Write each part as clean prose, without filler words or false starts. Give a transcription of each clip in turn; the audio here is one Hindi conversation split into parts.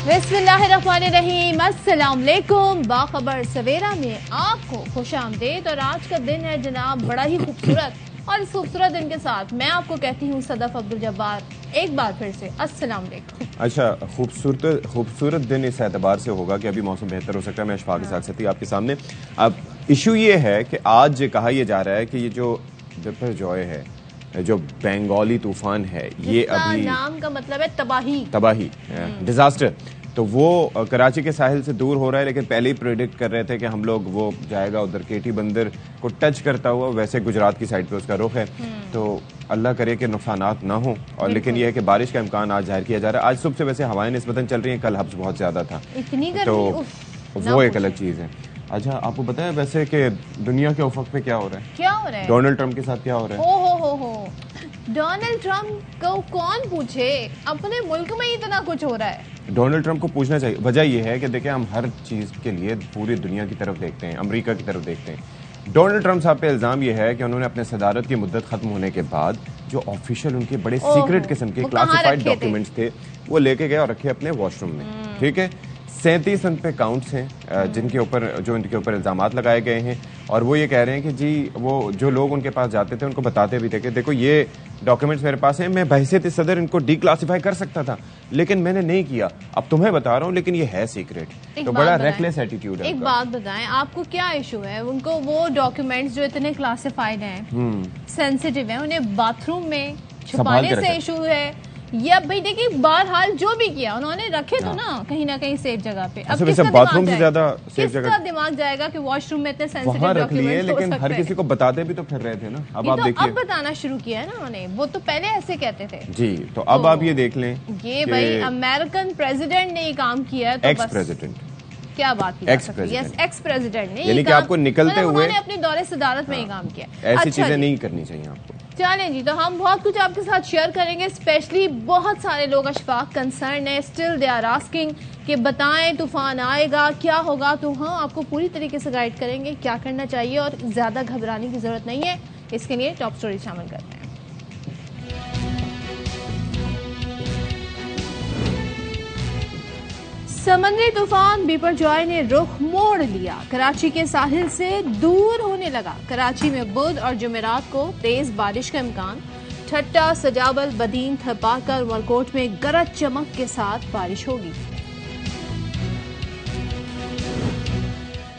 बिस्मिल्लाहिर्रहमानिर्रहीम, अस्सलाम वालेकुम। बाखबर सवेरा में आपको खुशामदीद। और आज का दिन है जनाब बड़ा ही खूबसूरत, और इस खूबसूरत दिन के साथ मैं आपको कहती हूँ सदफ अब्दुल जब्बार, एक बार फिर से अस्सलाम वालेकुम। अच्छा, खूबसूरत दिन इस एतबार से होगा कि अभी मौसम बेहतर हो सकता है। मैं अशफाक के साथ थी आपके सामने। अब इशू ये है कि आज कहा यह जा रहा है कि ये जो बिपरजॉय है, जो बंगाली तूफान है, ये अभी नाम का मतलब है तबाही डिजास्टर, तो वो कराची के साहिल से दूर हो रहा है। लेकिन पहले ही प्रेडिक्ट कर रहे थे कि हम लोग वो जाएगा उधर केटी बंदर को टच करता हुआ, वैसे गुजरात की साइड पे उसका रुख है। तो अल्लाह करे कि नुकसानात ना हो। और लेकिन यह है कि बारिश का इम्कान आज जाहिर किया जा रहा है। आज सुबह से वैसे हवाएं निस्बतन चल रही हैं, कल हब्स बहुत ज्यादा था, तो वो एक अलग चीज है। अच्छा, आपको पता है वैसे कि दुनिया के उफक पे क्या हो रहा है? डोनाल्ड ट्रंप के साथ क्या हो रहा है? हो डोनाल्ड ट्रंप को कौन पूछे, अपने मुल्क में ही इतना कुछ हो रहा है। डोनाल्ड ट्रंप को पूछना चाहिए। वजह यह है कि देखिए, हम हर चीज के लिए पूरी दुनिया की तरफ देखते हैं, अमेरिका की तरफ देखते हैं। डोनाल्ड ट्रंप साहब पे इल्जाम यह है कि उन्होंने अपने सदारत की मुद्दत खत्म होने के बाद जो ऑफिशियल उनके बड़े सीक्रेट किस्म के क्लासिफाइड डॉक्यूमेंट्स थे वो लेके गए और रखे अपने वॉशरूम में। ठीक है, 37 उन पे काउंट्स हैं जिनके ऊपर इनके ऊपर इल्जामात लगाए गए हैं। और वो ये कह रहे हैं कि जी, वो जो लोग उनके पास जाते थे उनको बताते भी थे कि देखो ये डॉक्यूमेंट्स मेरे पास हैं, मैं बहैसियत सदर इनको डीक्लासिफाई कर सकता था, लेकिन मैंने नहीं किया। अब तुम्हें बता रहा हूँ, लेकिन ये है सीक्रेट। तो बड़ा रेकलेस एटीट्यूड है। एक बात बताएं, आपको क्या इशू है? उनको वो डॉक्यूमेंट्स जो इतने क्लासिफाइड हैं, सेंसिटिव हैं, उन्हें बाथरूम में छुपाने से इशू है, या भाई देखिए बहरहाल जो भी किया उन्होंने रखे तो ना कहीं सेफ जगह पे। अब किसका बाथरूम से ज्यादा सेफ जगह दिमाग जाएगा कि वॉशरूम में इतने सेंसिटिव वहां रख लिए, डॉक्यूमेंट्स लेकिन हर किसी को बताते भी तो फिर रहे थे ना। अब आप देखिए, अब बताना शुरू किया है ना उन्होंने, वो तो पहले ऐसे कहते थे जी। तो अब आप ये देख लें, ये भाई अमेरिकन प्रेसिडेंट ने ये काम किया है, तो एक्स प्रेसिडेंट, क्या बात की एक्स प्रेसिडेंट ने, यानी कि आपको निकलते हुए अपने दौरे सदारत में ये काम किया। ऐसी चीजें नहीं करनी चाहिए आपको। चलें जी, तो हम बहुत कुछ आपके साथ शेयर करेंगे। स्पेशली बहुत सारे लोग अशफाक कंसर्न है, स्टिल दे आर आस्किंग कि बताएं तूफान आएगा क्या होगा। तो हाँ, आपको पूरी तरीके से गाइड करेंगे क्या करना चाहिए, और ज्यादा घबराने की जरूरत नहीं है। इसके लिए टॉप स्टोरी शामिल करते हैं। समंदरी तूफान बिपरजॉय ने रुख मोड़ लिया, कराची के साहिल से दूर होने लगा। कराची में बुध और जुमेरात को तेज बारिश का इम्कान। ठट्टा, सजावल, बदीन, थपाकर, उमरकोट में गरज चमक के साथ बारिश होगी।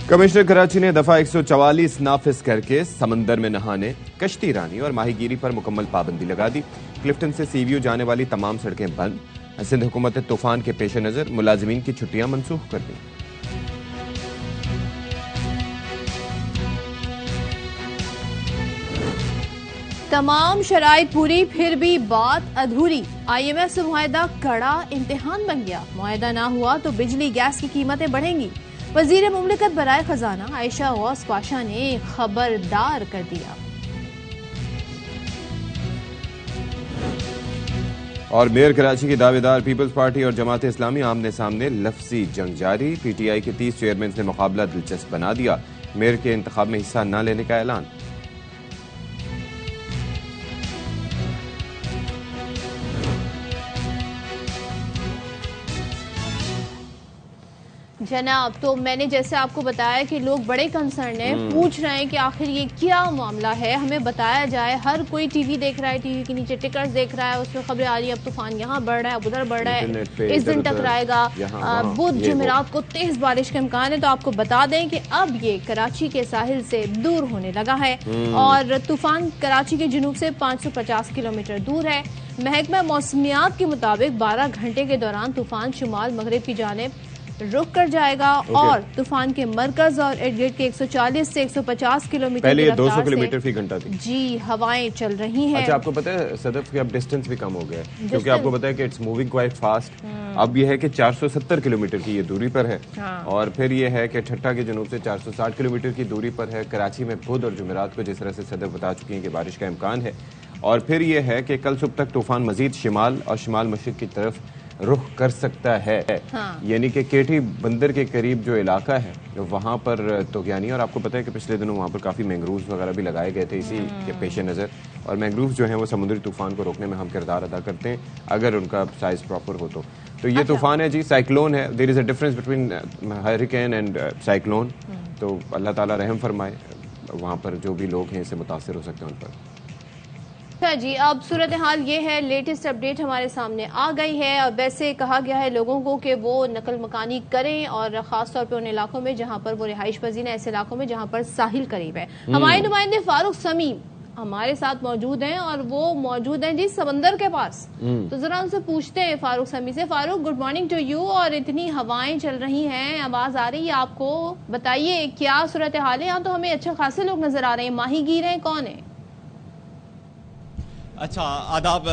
कमिश्नर कराची ने दफा 144 नाफिज करके समंदर में नहाने, कश्ती रानी और माहीगीरी पर मुकम्मल पाबंदी लगा दी। क्लिफ्टन से सीवीयू जाने वाली तमाम सड़कें बंद। सिंध हुकूमत ने तूफान के पेश नजर मुलाजिमीन की छुट्टियां मनसूख कर दी। तमाम शराइत पूरी, फिर भी बात अधूरी। IMF से मुआहदा कड़ा इम्तिहान बन गया। मुआहदा ना हुआ तो बिजली गैस की कीमतें बढ़ेंगी। वजीर मुमलिकत बराए खजाना आयशा गौस पाशा ने खबरदार कर दिया। और मेयर कराची की दावेदार पीपल्स पार्टी और जमात इस्लामी आमने सामने लफ्जी जंग जारी। PTI के 30 चेयरमैन ने मुकाबला दिलचस्प बना दिया। मेयर के इंतखाब में हिस्सा न लेने का ऐलान। जनाब, तो मैंने जैसे आपको बताया कि लोग बड़े कंसर्न हैं, पूछ रहे हैं कि आखिर ये क्या मामला है, हमें बताया जाए। हर कोई टीवी देख रहा है, टीवी के नीचे टिकर्स देख रहा है, उसमें खबरें आ रही है अब तूफान यहाँ बढ़ रहा है, उधर बढ़ रहा है, इस दिन टकराएगा। बुध जुमेरात को तेज बारिश का इम्कान है। तो आपको बता दें कि अब ये कराची के साहिल से दूर होने लगा है, और तूफान कराची के जुनूब से 550 किलोमीटर दूर है। महकमा मौसमियात के मुताबिक 12 घंटे के दौरान तूफान शुमाल मगरिब की जानिब रुक कर जाएगा। और तूफान के मरकज और एडगेट के 140 से 150 किलोमीटर, पहले 200 किलोमीटर फी घंटा थी जी हवाएं चल रही हैं। अच्छा, आपको पता है सदफ कि अब डिस्टेंस भी कम हो गया है, क्योंकि आपको पता है कि इट्स मूविंग क्वाइट फास्ट। अब यह है कि 470 किलोमीटर की ये दूरी पर है। और फिर यह है कि ठट्टा के जुनूब से 460 किलोमीटर की दूरी पर है। कराची में बुध और जुमेरात को जिस तरह से सदफ बता चुकी हैं कि बारिश का इम्कान है। और फिर यह है कि कल सुबह तक तूफान मजीद शिमाल और शिमाल मशरिक की तरफ रुख कर सकता है। यानी कि केटी बंदर के करीब जो इलाका है वहाँ पर तोगयानी, और आपको पता है कि पिछले दिनों वहाँ पर काफ़ी मैंग्रोव्स वगैरह भी लगाए गए थे इसी के पेश नज़र। और मैंग्रोव्स जो हैं वो समुद्री तूफान को रोकने में हम किरदार अदा करते हैं अगर उनका साइज़ प्रॉपर हो तो तो ये तूफान है जी, साइक्लोन है। There is a difference between hurricane and cyclone. तो अल्लाह ताला रहम फरमाए, वहाँ पर जो भी लोग हैं इससे मुतासिर हो सकते हैं उन पर। अच्छा जी, अब सूरत हाल ये है, लेटेस्ट अपडेट हमारे सामने आ गई है। अब वैसे कहा गया है लोगों को कि वो नकल मकानी करें, और खास तौर पे उन इलाकों में जहां पर वो रिहाइश पजीर है, ऐसे इलाकों में जहां पर साहिल करीब है। हमारे नुमाइंदे फारूक समीम हमारे साथ मौजूद हैं, और वो मौजूद हैं जी समंदर के पास। तो जरा उनसे पूछते हैं फारूक समी से। Farooq, good morning to you. और इतनी हवाएं चल रही हैं, आवाज आ रही है आपको, बताइए क्या सूरत हाल है? यहाँ तो हमें अच्छे खासे लोग नजर आ रहे हैं, माहीगीर हैं, कौन है? अच्छा, आदाब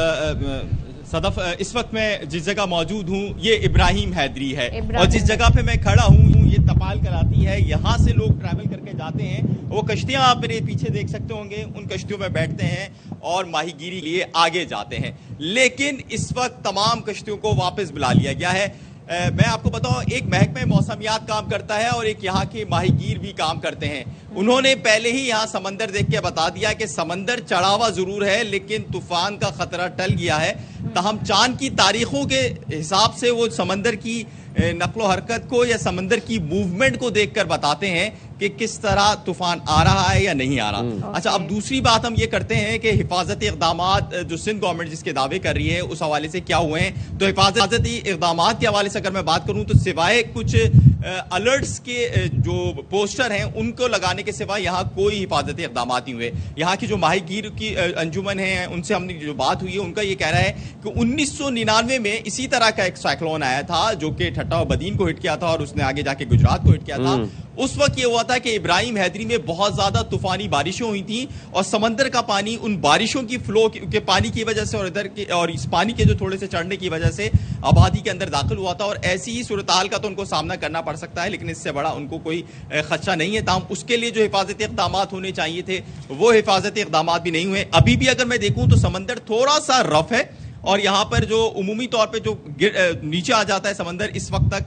सदफ। इस वक्त मैं जिस जगह मौजूद हूँ ये इब्राहिम हैदरी है, और जिस जगह पे मैं खड़ा हूँ ये तपाल कराती है। यहाँ से लोग ट्रैवल करके जाते हैं, वो कश्तियाँ आप मेरे पीछे देख सकते होंगे, उन कश्तियों में बैठते हैं और माहीगीरी के लिए आगे जाते हैं। लेकिन इस वक्त तमाम कश्तियों को वापस बुला लिया गया है। मैं आपको बताऊं, एक महकमे मौसमियात काम करता है और एक यहाँ के माहीगीर भी काम करते हैं। उन्होंने पहले ही यहाँ समंदर देख के बता दिया कि समंदर चढ़ावा जरूर है लेकिन तूफान का खतरा टल गया है। तहम चांद की तारीखों के हिसाब से वो समंदर की नकलो हरकत को या समंदर की मूवमेंट को देखकर बताते हैं कि किस तरह तूफान आ रहा है या नहीं आ रहा। अच्छा, अब दूसरी बात हम ये करते हैं कि हिफाजती इक़दामात जो सिंध गवर्नमेंट जिसके दावे कर रही है उस हवाले से क्या हुए हैं। तो हिफाजती इक़दामात के हवाले से अगर मैं बात करूं तो सिवाय कुछ अलर्ट्स के जो पोस्टर हैं उनको लगाने के सिवा यहाँ कोई हिफाजती इक़दामात नहीं हुए। यहाँ की जो माहीगीर की अंजुमन है उनसे हमने जो बात हुई है, उनका ये कह रहा है कि 1999 में इसी तरह का एक साइक्लोन आया था जो कि ठट्टा और बदीन को हिट किया था और उसने आगे जाके गुजरात को हिट किया था। उस वक्त ये हुआ था कि इब्राहिम हैदरी में बहुत ज्यादा तूफानी बारिशें हुई थी और समंदर का पानी उन बारिशों की फ्लो के पानी की वजह से और इधर के और इस पानी के जो थोड़े से चढ़ने की वजह से आबादी के अंदर दाखिल हुआ था। और ऐसी ही सूरत हाल का तो उनको सामना करना पड़ सकता है, लेकिन इससे बड़ा उनको कोई खदशा नहीं है। ताहम उसके लिए जो हिफाजती इक़दामात होने चाहिए थे वो हिफाजती इक़दामात भी नहीं हुए। अभी भी अगर मैं देखूं तो समंदर थोड़ा सा रफ है और यहाँ पर जो उमूमी तौर पे जो नीचे आ जाता है समंदर, इस वक्त तक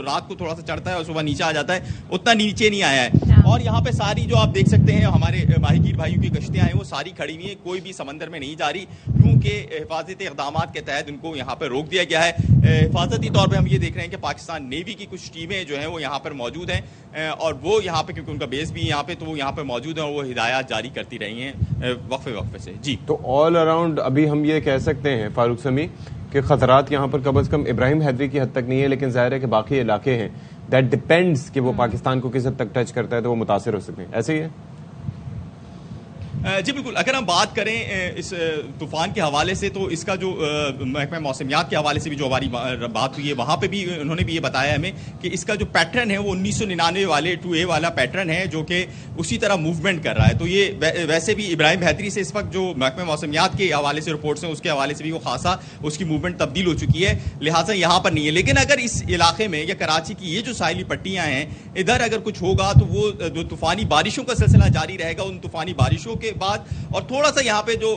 रात को थोड़ा सा चढ़ता है और सुबह नीचे आ जाता है, उतना नीचे नहीं आया है। और यहाँ पे सारी जो आप देख सकते हैं हमारे माहीगीर भाइयों की कश्तियाँ हैं वो सारी खड़ी हुई हैं, कोई भी समंदर में नहीं जा रही क्योंकि हिफाजती इक़दामात के तहत उनको यहाँ पर रोक दिया गया है। हिफाजती तौर पर हम ये देख रहे हैं कि पाकिस्तान नेवी की कुछ टीमें जो हैं वो यहाँ पर मौजूद हैं और वो यहाँ पे क्योंकि उनका बेस भी यहाँ पे तो वो यहाँ पे मौजूद है और वो हिदायत जारी करती रही हैं वक्फे से। जी, तो ऑल अराउंड अभी हम ये कह सकते हैं फारूक समी कि खतरात यहाँ पर कम से कम इब्राहिम हैदरी की हद तक नहीं है, लेकिन जाहिर है कि बाकी इलाके हैं दैट डिपेंड्स कि वो पाकिस्तान को किस हद तक टच करता है तो वो मुतासिर हो सकते हैं। ऐसे ही है जी बिल्कुल। अगर हम बात करें इस तूफान के हवाले से तो इसका जो महकमा मौसमियात के हवाले से भी जो हमारी बात हुई है वहाँ पे भी उन्होंने भी ये बताया हमें कि इसका जो पैटर्न है वो 1999 वाले 2A वाला पैटर्न है जो कि उसी तरह मूवमेंट कर रहा है। तो ये वैसे भी इब्राहिम हैदरी से इस वक्त जो महकमा मौसमियात के हवाले से रिपोर्ट्स हैं उसके हवाले से भी वो खासा उसकी मूवमेंट तब्दील हो चुकी है, लिहाजा यहाँ पर नहीं है। लेकिन अगर इस इलाके में या कराची की ये जो साहिली पट्टियाँ हैं इधर अगर कुछ होगा तो वो जो तूफानी बारिशों का सिलसिला जारी रहेगा, उन तूफानी बारिशों के बाद और थोड़ा सा यहाँ पे जो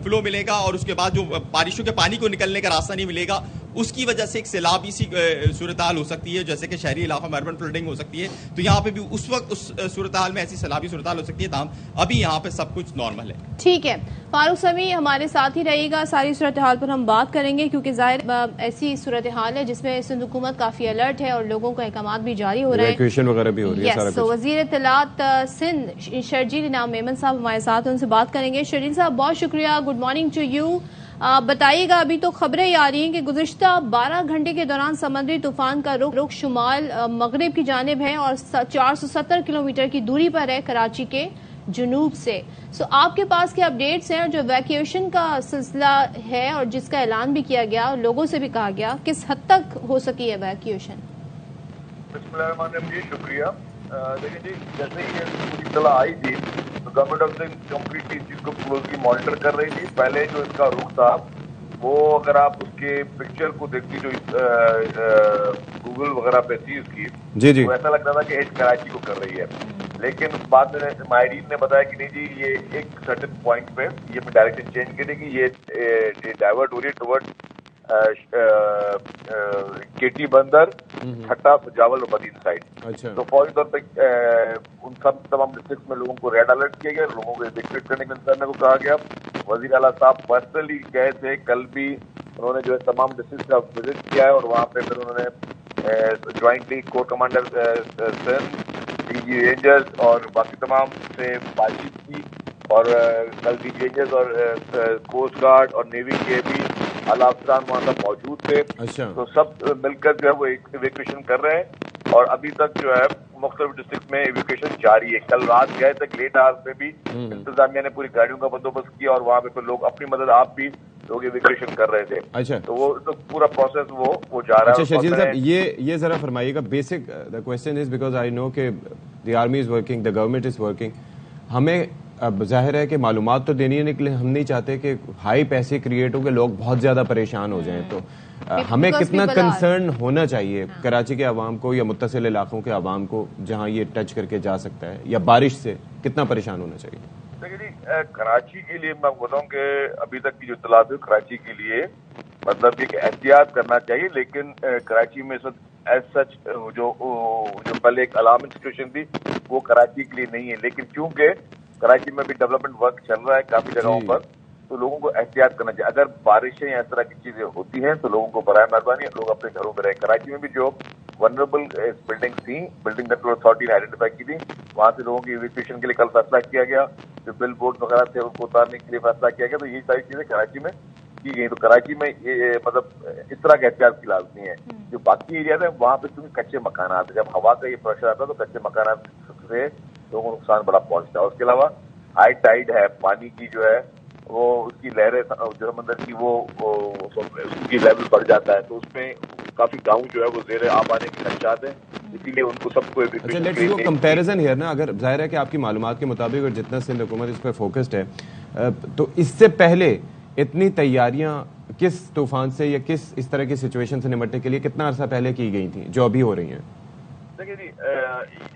फ्लो मिलेगा और उसके बाद जो बारिशों के पानी को निकलने का रास्ता नहीं मिलेगा उसकी वजह से एक सैलाबी सी सूरत हाल हो सकती है, जैसे कि शहरी इलाकों में अर्बन फ्लडिंग हो सकती है। तो यहाँ पे भी उस वक्त उस सूरत हाल में ऐसी सैलाबी सूरत हाल हो सकती है। ताम अभी यहाँ पे सब कुछ नॉर्मल है। ठीक है, फारूक समी हमारे साथ ही रहेगा, सारी सूरत हाल पर हम बात करेंगे क्योंकि जाहिर ऐसी सूरत हाल है जिसमें सिंध हुकूमत काफी अलर्ट है और लोगों को अहकाम भी जारी हो रहे हैं, वगैरह भी हो रही है। तो वजीर इत्तलात सिंध शर्जील इनाम मेमन साहब हमारे साथ, उनसे बात करेंगे। शर्जील साहब बहुत शुक्रिया, गुड मॉर्निंग टू यू। बताइएगा, अभी तो खबरें आ रही हैं कि गुज़िश्ता 12 घंटे के दौरान समुद्री तूफान का रुख शुमाल मगरिब की जानिब है और 470 किलोमीटर की दूरी पर है कराची के जुनूब से। सो आपके पास क्या अपडेट्स हैं? जो वैक्यूएशन का सिलसिला है और जिसका ऐलान भी किया गया और लोगों से भी कहा गया, किस हद तक हो सकी है वैक्यूएशन? शुक्रिया। देखिए जी, जैसे ही ये इत्तला आई थी तो गवर्नमेंट ऑफ सिंध कंप्लीटली इस चीज को क्लोजली मॉनिटर कर रही थी। पहले जो इसका रुख था वो अगर आप उसके पिक्चर को देखती जो गूगल वगैरह पे थी उसकी, तो ऐसा लगता था कि एज कराची को कर रही है। लेकिन बाद में माहिरीन ने बताया कि नहीं जी, ये एक सर्टेन पॉइंट पे ये डायरेक्शन चेंज करेगी, ये डाइवर्ट हो रही है टुवर्ड केटी बंदर, ठट्टा, सुजावल और बदीन साइड। अच्छा। तो फौरी तौर पे उन सब तमाम डिस्ट्रिक्ट में लोगों को रेड अलर्ट किया गया, लोगों को इवैक्यूएट करने के लिए को कहा गया। वजीर आला साहब पर्सनली गए थे कल भी उन्होंने जो है तमाम डिस्ट्रिक्ट का विजिट किया है और वहाँ पे फिर उन्होंने jointly core commander DG rangers और बाकी तमाम से बातचीत की और कल डीजी रेंजर्स और कोस्ट गार्ड और नेवी के भी आला अफसरान वहाँ पर मौजूद थे। अच्छा। तो सब मिलकर जो है वो इवैक्यूएशन कर रहे हैं और अभी तक जो है मुख्तलिफ डिस्ट्रिक्ट में इवैक्यूएशन जारी है। कल रात गए तक लेट आवर्स में भी इंतजामिया ने पूरी गाड़ियों का बंदोबस्त किया और वहाँ पे फिर लोग अपनी मदद आप भी लोग इवैक्यूएशन कर रहे थे। अच्छा। तो वो तो पूरा प्रोसेस वो जा रहा है। अच्छा शर्जील साहब, ये जरा फरमाइएगा, basic the question is because I know कि the army is working, the government is working, हमें अब जाहिर है कि मालूमात तो देनी है, लेकिन हम नहीं चाहते कि हाई पैसे क्रिएट हो के लोग बहुत ज्यादा परेशान हो जाएं। तो हमें कितना कंसर्न होना चाहिए कराची के आवाम को या मुत्तसिल इलाकों के आवाम को जहां ये टच करके जा सकता है, या बारिश से कितना परेशान होना चाहिए? देखिए जी, कराची के लिए मैं बताऊं कि अभी तक की जो इत्तलात हुई कराची के लिए मतलब कि एहतियात करना चाहिए, लेकिन कराची में इस वक्त एज सच जो पहले एक अलार्मिंग सिचुएशन थी वो कराची के लिए नहीं है। लेकिन क्योंकि कराची में भी डेवलपमेंट वर्क चल रहा है काफी जगहों पर, तो लोगों को एहतियात करना चाहिए। अगर बारिशें या इस तरह की चीजें होती हैं तो लोगों को बराए मेहरबानी लोग अपने घरों में रहें। कराची में भी जो वनरेबल बिल्डिंग्स थी, बिल्डिंग कंट्रोल अथॉरिटी ने आइडेंटिफाई की थी, वहां से लोगों की इवैक्यूएशन के लिए कल फैसला किया गया। जो बिल बोर्ड वगैरह थे उनको उतारने के लिए फैसला किया गया। तो ये सारी चीजें कराची में की गई। तो कराची में ये मतलब इस तरह के एहतियात की लाजमी है। जो बाकी एरिया है वहां पे क्योंकि कच्चे मकान आते, जब हवा का ये प्रेशर आता है तो कच्चे मकान से लोगों को नुकसान बड़ा पहुंचता है। उसके अलावा हाई टाइड है, पानी की जो है वो उसकी लहरें जो समंदर की वो उसकी लेवल बढ़ जाता है, तो उसमें काफी गांव जो है वो ज़ेरे आब आने के खदशात हैं, इसीलिए उनको सबको अच्छा लेट्स डू कंपैरिजन हियर ना। अगर जाहिर है कि आपकी मालूमात के मुताबिक और जितना सिंध हुकूमत इस पर फोकस्ड है, तो इससे पहले इतनी तैयारियां किस तूफान से या किस इस तरह की सिचुएशन से निपटने के लिए कितना अरसा पहले की गई थी जो अभी हो रही हैं? देखिए जी,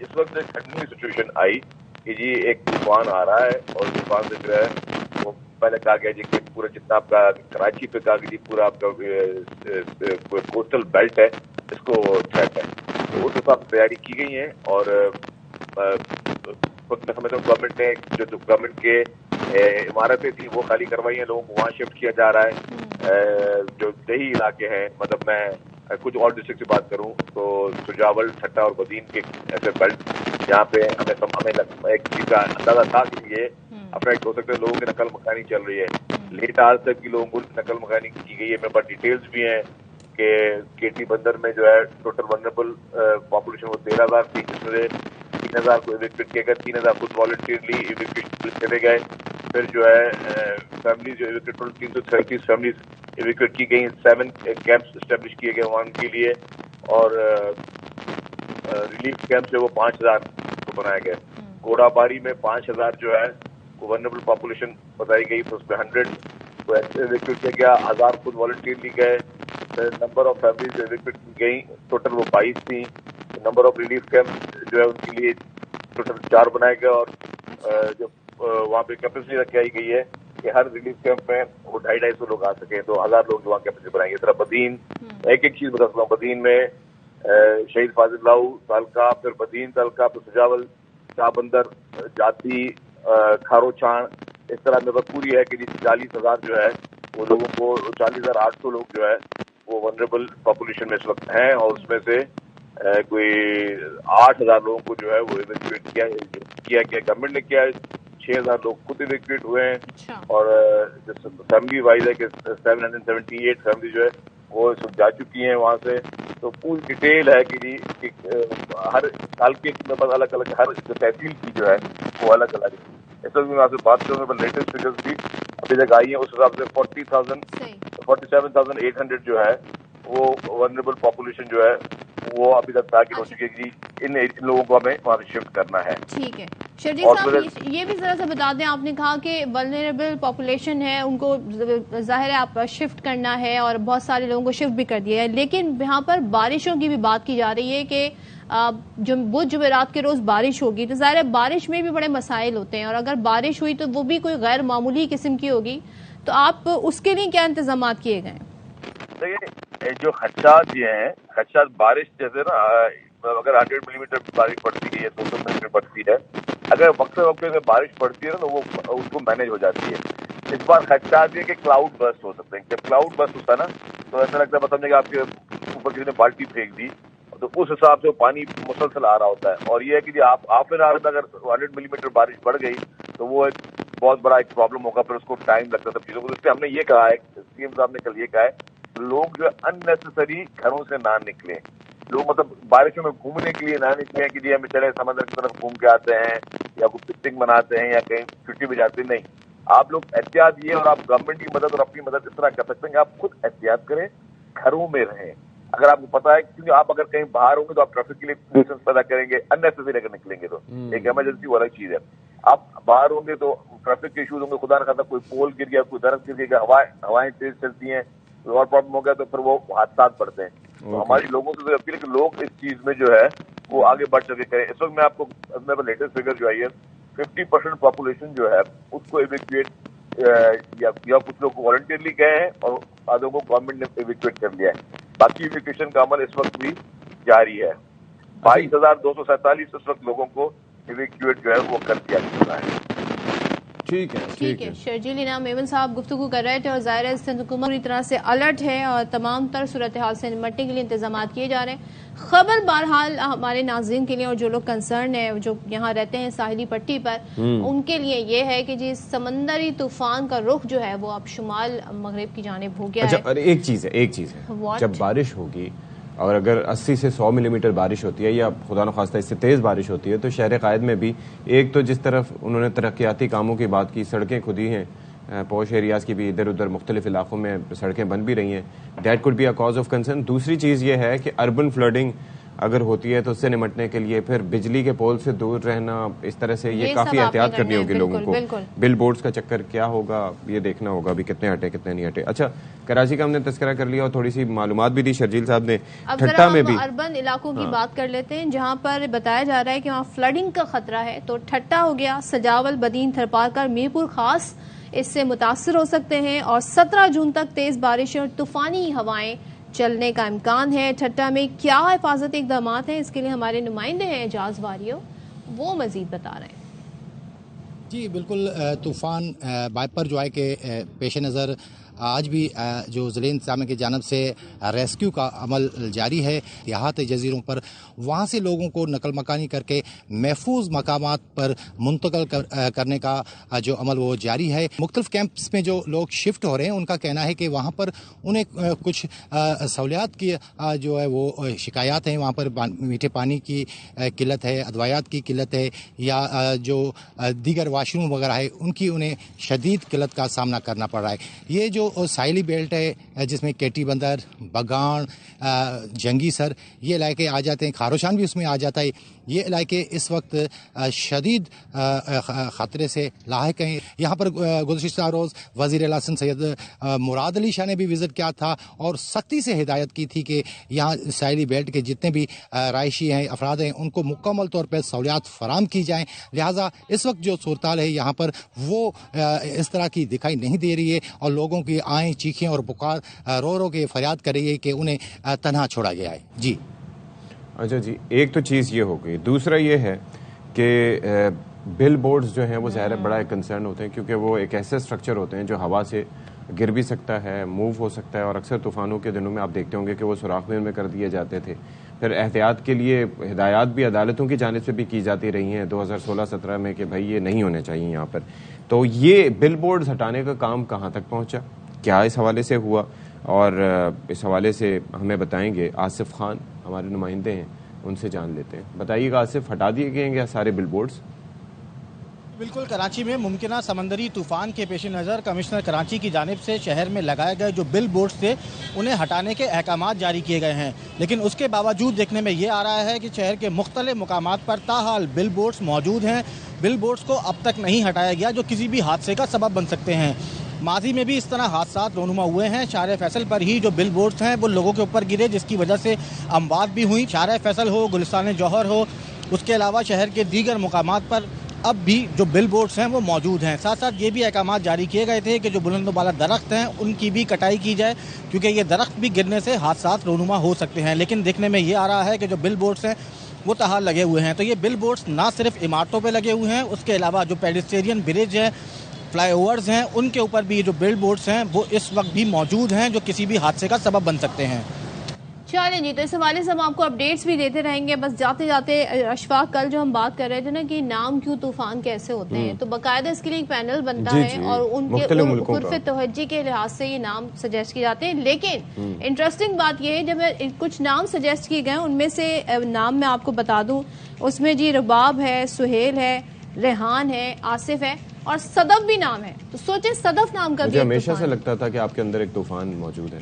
इस वक्त एक ठंडी सिचुएशन आई कि जी एक तूफान आ रहा है और तूफान से जो है वो पहले कहा गया जी कि पूरा जितना आपका कराची पे कहा गया जी पूरा आपका कोस्टल बेल्ट है इसको थ्रेट है, तो उस हिसाब से तैयारी की गई है। और मैं समझता हूँ गवर्नमेंट ने जो गवर्नमेंट के इमारतें थी वो खाली करवाई हैं, लोगों को वहाँ शिफ्ट किया जा रहा है। जो दही इलाके हैं, मतलब मैं कुछ और डिस्ट्रिक्ट की बात करूं तो सुजावल, ठट्टा और बदीन के ऐसे बेल्ट जहाँ पे हमें एक चीज का अंदाजा था कि ये अफेक्ट हो सकते हैं, लोगों की नकल मकानी चल रही है। लेट आज तक की लोगों को नकल मकानी की गई है। मेरे पास डिटेल्स भी हैं कि केटी बंदर में जो है टोटल वनरेबल पॉपुलेशन वो 13,000 थी, जिसमें 3,000 को इवैक्यूएट किया गया, 3,000 खुद वॉलंटियरली इवैक्यूएट करे गए। फिर जो है फैमिली जो इवैक्यूएट 333 फैमिलीज इवैक्यूएट की गई, 7 कैंप्स एस्टेब्लिश किए गए वहाँ के लिए, और रिलीफ कैंप जो वो 5,000 को बनाया गया। घोड़ाबारी में 5,000 जो है वो वनरेबल पॉपुलेशन बताई गई, तो उसमें 100 को इवैक्यूएट किया गया, 1,000 खुद वॉलंटियरली गए। नंबर ऑफ फैमिलीज जो इवैक्यूएट की गई टोटल वो 22 थी। नंबर ऑफ रिलीफ कैंप जो है उनके लिए टोटल 4 बनाए गए, और जो वहाँ पे कैपेसिटी रखी गई है कि हर रिलीफ कैंप में वो 250-250 लोग आ सके, तो 1,000 लोग जो वहाँ कैपेसिटी बनाएंगे। इस तरह बदीन, एक एक चीज बता सकता हूँ, बदीन में शहीद फाजिल लाऊ तालका, फिर बदीन तालका, फिर सुजावल, शाहबंदर, जाती, खारोचान, इस तरह में पूरी है कि 40,000 जो है वो लोगों को 40,800 लोग जो है वो वनरेबल पॉपुलेशन में इस वक्त हैं, और उसमें से कोई 8,000 लोगों को जो है वो इवैक्यूएट किया गया, गवर्नमेंट ने किया है। 6,000 लोग खुद इवैक्यूएट हुए हैं। अच्छा। और फैमिली वाइज है कि 778 फैमिली जो है वो सब जा चुकी हैं वहाँ से। तो पूरी डिटेल है कि हर साल के अलग अलग हर तहसील की जो है वो अलग अलग है। इस वक्त मैं आपसे बात करूँ, लेटेस्ट फिगर्स भी अभी तक आई है, उस हिसाब से 47,800 जो है वो वनरेबल पॉपुलेशन जो है वो अभी तक टारगेट हो चुकी है कि इन लोगों को हमें वहाँ शिफ्ट करना है। ठीक है शर्जील साहब, ये भी जरा सा बता दें, आपने कहा कि वल्नरेबल पॉपुलेशन है उनको जाहिर है आप शिफ्ट करना है और बहुत सारे लोगों को शिफ्ट भी कर दिया है, लेकिन यहाँ पर बारिशों की भी बात की जा रही है कि जो बुध जुमेरात के रोज बारिश होगी, तो जाहिर है बारिश में भी बड़े मसाइल होते हैं, और अगर बारिश हुई तो वो भी कोई गैर मामूली किस्म की होगी, तो आप उसके लिए क्या इंतजाम किए गए? देखिए जो खदशात ये हैं, खदशात बारिश जैसे ना अगर 100 मिलीमीटर बारिश पड़ती है, 200 मिलीमीटर पड़ती है, अगर वक्त वक्त में बारिश पड़ती है ना तो वो उसको मैनेज हो जाती है। इस बार खदशा ये कि क्लाउड बर्स्ट हो सकते हैं। जब क्लाउड बर्स्ट होता है ना तो ऐसा लगता है समझे कि आपके ऊपर किसी ने बाल्टी फेंक दी, तो उस हिसाब से पानी मुसलसल आ रहा होता है। और ये है कि जी आप हाफ एन आवर अगर 100 मिलीमीटर बारिश बढ़ गई तो वो एक बहुत बड़ा एक प्रॉब्लम होगा, फिर उसको टाइम लगता है सब चीजों को। इसलिए हमने ये कहा है, सीएम साहब ने कल ये कहा है, लोग जो अननेसेसरी घरों से ना निकले। लोग मतलब बारिशों में घूमने के लिए ना निकले कि जी हम चले समंदर की तरफ घूम के आते हैं या कोई पिकनिक मनाते हैं या कहीं छुट्टी भी जाते हैं, नहीं। आप लोग एहतियात ये, और आप गवर्नमेंट की मदद और अपनी मदद इस तरह कर सकते हैं कि आप खुद एहतियात करें, घरों में रहें। अगर आपको पता है, क्योंकि आप अगर कहीं बाहर होंगे तो आप ट्रैफिक के लिए न्यूसेंस पैदा करेंगे, अननेसेसरी अगर निकलेंगे तो एक इमरजेंसी वाला चीज है। आप बाहर होंगे तो ट्रैफिक के इश्यूज होंगे, खुदा न खासा कोई पोल गिर गया, कोई दरख्त गिर गया, हवाएं तेज चलती हैं, कोई और प्रॉब्लम हो गया तो फिर वो हादसा बढ़ते हैं। तो हमारी लोगों से अपील है कि लोग इस चीज में जो है वो आगे बढ़ चुके करें। इस वक्त मैं आपको मेरे पास लेटेस्ट फिगर जो आई है, 50% पॉपुलेशन जो है उसको इवैक्यूएट या कुछ लोग वॉलंटियरली गए हैं और आधों को गवर्नमेंट ने इवैक्यूएट कर लिया है। बाकी इवैक्यूएशन का अमल इस वक्त भी जारी है। 22,247 इस वक्त लोगों को इवैक्यूएट जो है वो कर दिया जा रहा है। ठीक है। शर्जील इनाम मेमन साहब गुफ्तगू कर रहे थे और ज़ाहिर है सिंध हुकूमत पूरी तरह से अलर्ट है और तमाम तर सूरत हाल से निपटने के लिए इंतजाम किए जा रहे हैं। खबर बहरहाल हमारे नाज़रीन के लिए और जो लोग कंसर्न है, जो यहाँ रहते हैं साहिली पट्टी पर, उनके लिए ये है कि जी समंदरी तूफान का रुख जो है वो अब शुमाल मगरिब की जानिब हो गया है। अरे एक चीज है जब बारिश होगी और अगर 80 से 100 मिलीमीटर बारिश होती है या खुदा न खास्ता इससे तेज़ बारिश होती है तो शहर कायद में भी एक तो जिस तरफ उन्होंने तरक्याती कामों की बात की, सड़कें खुदी हैं, पॉश एरियाज़ की भी इधर उधर मुख्तलिफ इलाकों में सड़कें बन भी रही हैं, that could be a cause of concern. दूसरी चीज़ ये है कि अर्बन फ्लडिंग अगर होती है तो उससे निपटने के लिए फिर बिजली के पोल से दूर रहना, इस तरह से ये काफ़ी एहतियात करनी होगी लोगों को। बिल बोर्ड्स का चक्कर क्या होगा ये देखना होगा, अभी कितने हटे कितने नहीं हटे। अच्छा, कराची का हमने तस्करा कर लिया और थोड़ी सी मालूमात भी दी शर्जील साहब ने। ठट्टा में भी अर्बन इलाकों की बात कर लेते हैं जहां पर बताया जा रहा है कि वहाँ फ्लडिंग का खतरा है। तो ठट्टा हो गया, सजावल, बदीन, थरपारकर, मीरपुर खास इससे मुतासर हो सकते हैं और 17 जून तक तेज बारिशें और तूफानी हवाएं चलने का इम्कान है। ठट्टा में क्या हिफाजती इक़दाम हैं, इसके लिए हमारे नुमाइंदे हैं एजाज वारियो, वो मजीद बता रहे हैं। जी बिल्कुल, तूफ़ान वाइपर जो है कि पेश नज़र आज भी जो ज़िले इंतज़ामिया की जानिब से रेस्क्यू का अमल जारी है देहात जजीरों पर, वहाँ से लोगों को नकल मकानी करके महफूज मकामात पर मुंतकिल करने का जो अमल वो जारी है। मुख्तलिफ कैंप्स में जो लोग शिफ्ट हो रहे हैं उनका कहना है कि वहाँ पर उन्हें कुछ सहूलियात की जो है वो शिकायत हैं। वहाँ पर मीठे पानी की किल्लत है, अदवायात की किल्लत है या जो दीगर वाशरूम वगैरह है उनकी उन्हें शदीद किल्लत का सामना करना पड़ रहा है। ये जो साहिली बेल्ट है जिसमें केटी बंदर, बगान, जंगी सर ये इलाके आ जाते हैं, खारोशान भी उसमें आ जाता है। ये इलाके इस वक्त शदीद ख़तरे से लाहिक हैं। यहाँ पर गुज़श्ता रोज़ वज़ीर आला सैयद मुराद अली शाह ने भी विज़िट किया था और सख्ती से हिदायत की थी कि यहाँ साहिली बेल्ट के जितने भी रायशी हैं, अफराद हैं, उनको मुकम्मल तौर पर सहूलियात फराम की जाएँ। लिहाजा इस वक्त जो सूरताल है यहाँ पर वो इस तरह की दिखाई नहीं दे रही है और लोगों की आएँ चीखें और पुकार रो रो के फरियाद कर रही है कि उन्हें तन्हा छोड़ा गया है। जी अच्छा जी, एक तो चीज़ ये हो गई। दूसरा ये है कि बिल बोर्ड्स जो हैं वो ज़ाहिर है बड़ा कंसर्न होते हैं क्योंकि वो एक ऐसे स्ट्रक्चर होते हैं जो हवा से गिर भी सकता है, मूव हो सकता है और अक्सर तूफ़ानों के दिनों में आप देखते होंगे कि वो सुराख में उनमें कर दिए जाते थे। फिर एहतियात के लिए हिदायत भी अदालतों की जानिब से भी की जाती रही हैं 2016-17 में कि भाई ये नहीं होने चाहिए यहाँ पर। तो ये बिल बोर्ड्स हटाने का काम कहाँ तक पहुँचा, क्या इस हवाले से हुआ, और इस हवाले से हमें बताएंगे आसिफ खान, हमारे नुमाइंदे हैं, उनसे जान लेते हैं। बताइएगा आसिफ, हटा दिए गए हैं सारे बिल बोर्ड्स? बिल्कुल, कराची में मुमकिना समंदरी तूफान के पेश नज़र कमिश्नर कराची की जानिब से शहर में लगाए गए जो बिल बोर्ड्स थे उन्हें हटाने के अहकामात जारी किए गए हैं, लेकिन उसके बावजूद देखने में ये आ रहा है कि शहर के मुख्तलिफ मुकामात पर ताहाल बिल बोर्ड्स मौजूद हैं। बिल बोर्ड्स को अब तक नहीं हटाया गया जो किसी भी हादसे का सबब बन सकते हैं। माजी में भी इस तरह हादसा रोनुमा हुए हैं। शारे फैसल पर ही जो बिल बोर्ड्स हैं वो लोगों के ऊपर गिरे जिसकी वजह से अमवात भी हुई। शारे फैसल हो, गुलिस्तान जौहर हो, उसके अलावा शहर के दीगर मुकामात पर अब भी जो बिल बोर्ड्स हैं वो मौजूद हैं। साथ साथ ये भी अहकामात जारी किए गए थे कि जो बुलंद बाला दरख्त हैं उनकी भी कटाई की जाए क्योंकि ये दरख्त भी गिरने से हादसा रोनुमा हो सकते हैं। लेकिन देखने में ये आ रहा है कि जो बिल बोर्ड्स हैं वो ताहाल लगे हुए हैं। तो ये बिल बोर्ड्स ना सिर्फ इमारतों पर लगे हुए हैं, उसके अलावा जो पेडिस्टेरियन ब्रिज है फ्लाईओवर्स हैं उनके ऊपर भी ये जो बिल्ड बोर्ड्स हैं वो इस वक्त भी मौजूद हैं, जो किसी भी हादसे का सबब बन सकते हैं। चलें जी, तो इस हवाले से हम आपको अपडेट्स भी देते रहेंगे। बस जाते जाते अशफाक, कल जो हम बात कर रहे थे ना कि नाम क्यों तूफान कैसे होते हैं, तो बाकायदा इसके लिए एक पैनल बनता है और उनके उर्फ तवज्जी के लिहाज से ये नाम सजेस्ट किए जाते हैं। लेकिन इंटरेस्टिंग बात यह है, जब कुछ नाम सजेस्ट किए गए उनमें से नाम मैं आपको बता दूं, उसमें जी रबाब है, सुहेल है, रेहान है, आसिफ है और सदफ भी नाम है। तो सोचे सदफ नाम का भी हमेशा से लगता था कि आपके अंदर एक तूफान मौजूद है,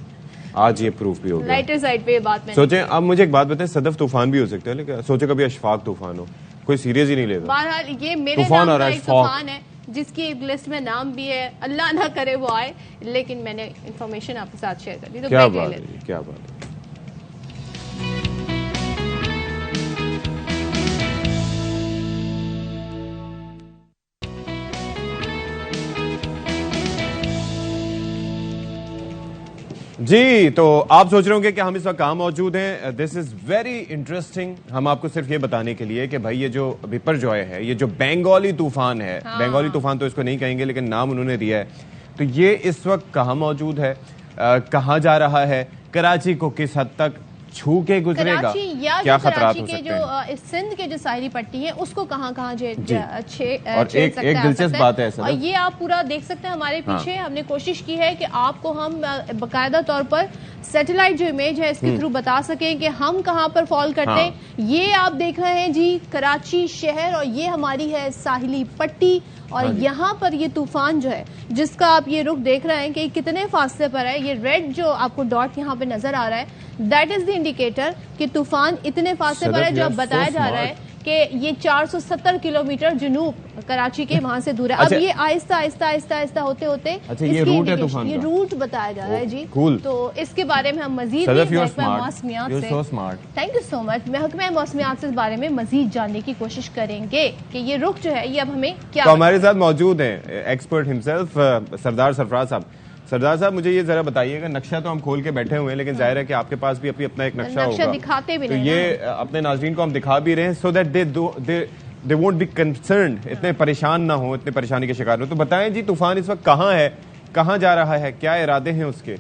आज ये प्रूफ भी हो गया। लाइटर साइड पे ये बात सोचे। अब मुझे एक बात बताएं, सदफ तूफान भी हो सकता है, लेकिन सोचे कभी अशफाक तूफान हो, कोई सीरियस ही नहीं लेता। बहरहाल ये मेरे नाम का एक तूफान है जिसकी एक लिस्ट में नाम भी है, अल्लाह ना करे वो आए, लेकिन मैंने इंफॉर्मेशन आपके साथ शेयर कर दी। तो क्या बात है, क्या बात है। जी, तो आप सोच रहे होंगे कि हम इस वक्त कहाँ मौजूद हैं। This is very interesting. हम आपको सिर्फ ये बताने के लिए कि भाई ये जो बिपरजॉय है, ये जो बंगाली तूफान है, बंगाली तूफान तो इसको नहीं कहेंगे लेकिन नाम उन्होंने दिया है, तो ये इस वक्त कहाँ मौजूद है, कहाँ जा रहा है, कराची को किस हद तक छू के गुजरेगा, क्या खतरात हो सकते हैं, इस सिंध के जो साहिली पट्टी है उसको कहाँ कहाँ और एक दिलचस्प बात है और ये आप पूरा देख सकते हैं हमारे पीछे। हमने कोशिश की है कि आपको हम बाकायदा तौर पर सैटेलाइट जो इमेज है इसके थ्रू बता सकें कि हम कहाँ पर फॉल करते हैं। ये आप देख रहे हैं जी कराची शहर और ये हमारी है साहिली पट्टी और यहाँ पर ये तूफान जो है जिसका आप ये रुख देख रहे हैं कि कितने फासले पर है, ये रेड जो आपको डॉट यहाँ पे नजर आ रहा है, दैट इज द इंडिकेटर कि तूफान इतने फासले पर है। जो अब बताया जा रहा है कि ये 470 किलोमीटर जुनूब कराची के वहां से दूर है। अब ये आहिस्ता आहिस्ता आहिस्ता आहिस्ता होते होते ये रूट है तूफान, ये रूट बताया जा रहा है जी। तो इसके बारे में हम मजीद मौसमियात से, थैंक यू सो मच, महकमा मौसमियात से इस बारे में मजीद जानने की कोशिश करेंगे कि ये रुख जो है ये अब हमें क्या। तो हमारे साथ मौजूद हैं एक्सपर्ट हिमसेल्फ सरदार सरफराज साहब। सरदार साहब, मुझे ये जरा बताइएगा, नक्शा तो हम खोल के बैठे हुए हैं लेकिन जाहिर है कि आपके पास भी अपना एक नक्शा होगा, दिखाते भी तो ये अपने नाज़रीन को हम दिखा भी रहे हैं so that they won't be concerned, इतने परेशान ना हो, इतने परेशानी के शिकार हो। तो बताएं जी, तूफान इस वक्त कहाँ है, कहाँ जा रहा है, क्या इरादे हैं उसके?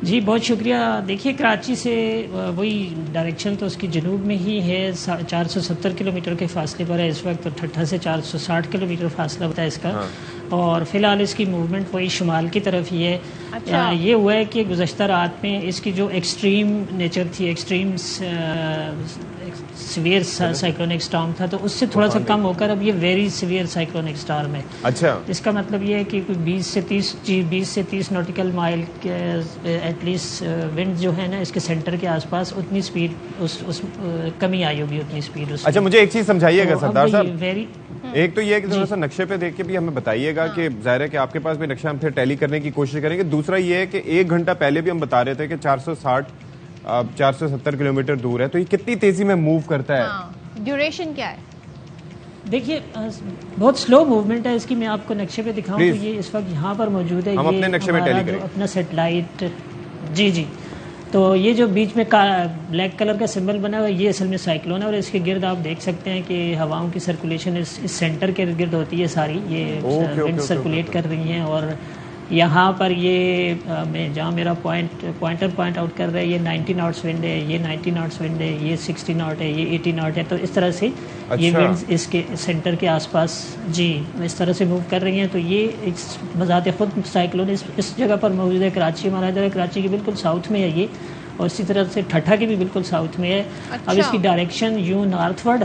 जी बहुत शुक्रिया। देखिए कराची से वही डायरेक्शन तो उसकी जनूब में ही है, 470 किलोमीटर के फासले पर है इस वक्त, तो ठट्ठा से 460 किलोमीटर फासला होता है इसका। और फिलहाल इसकी मूवमेंट वही शुमाल की तरफ ही है। अच्छा। ये हुआ है कि गुज़श्ता रात में इसकी जो एक्सट्रीम नेचर थी, एक्सट्रीम सीवियर साइक्लोनिक स्टॉर्म था, तो उससे थोड़ा सा कम होकर अब ये वेरी सीवियर साइक्लोनिक स्टॉर्म है। अच्छा। इसका मतलब ये है कि 20 से 30 नॉटिकल माइल के एटलीस्ट विंड जो है ना इसके सेंटर के आसपास उतनी स्पीड उस कमी आई होगी, उतनी स्पीड। अच्छा, मुझे एक चीज़ समझाइएगा सरदार साहब, वेरी एक तो ये है कि थोड़ा सा नक्शे पे देख के भी हमें बताइएगा कि जाहिर है कि आपके पास भी नक्शा हम फिर टैली करने की कोशिश करेंगे। दूसरा ये है कि 1 घंटा पहले भी हम बता रहे थे कि 470 किलोमीटर दूर है, तो ये कितनी तेजी में मूव करता है, ड्यूरेशन क्या है? देखिए बहुत स्लो मूवमेंट है इसकी। मैं आपको नक्शे पे दिखाऊं तो ये इस वक्त यहाँ पर मौजूद है, हम अपने नक्शे में टैली करेंगे अपना सेटेलाइट। जी तो ये जो बीच में ब्लैक कलर का सिंबल बना हुआ है ये असल में साइक्लोन है और इसके गिर्द आप देख सकते हैं कि हवाओं की सर्कुलेशन इस सेंटर के गिर्द होती है सारी, ये विंड सर्कुलेट कर रही हैं। और यहाँ पर ये मैं जहाँ मेरा पॉइंटर पॉइंट आउट कर रहा है, ये 90 नॉट्स विंड है, ये 90 नॉट्स विंड है, ये 60 नॉट है, ये 80 नॉट है। तो इस तरह से ये विंड्स इसके सेंटर के आसपास जी इस तरह से मूव कर रही हैं। तो ये एक बजाते खुद साइक्लोन इस जगह पर मौजूद है। कराची हमारा इधर है, कराची के बिल्कुल साउथ में है ये, और इसी तरह से ठट्ठा के भी बिल्कुल साउथ में है। अच्छा। अब इसकी डायरेक्शन यूं नॉर्थवर्ड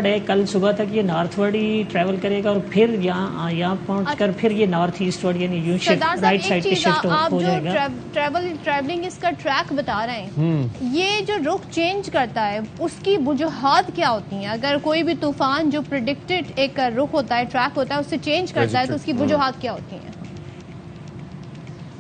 है, कल सुबह तक ये नॉर्थवर्ड ही ट्रैवल करेगा और फिर यहाँ पहुंचकर फिर ये नॉर्थ ईस्टवर्ड यानी यूं शिफ्ट राइट साइड पे शिफ्ट हो जाएगा। ट्रैवलिंग इसका ट्रैक बता रहे हैं, ये जो रुख चेंज करता है उसकी वजूहात क्या होती हैं? अगर कोई भी तूफान जो प्रेडिक्टेड एक रुख होता है, ट्रैक होता है, उससे चेंज करता है तो उसकी वजूहात क्या होती हैं?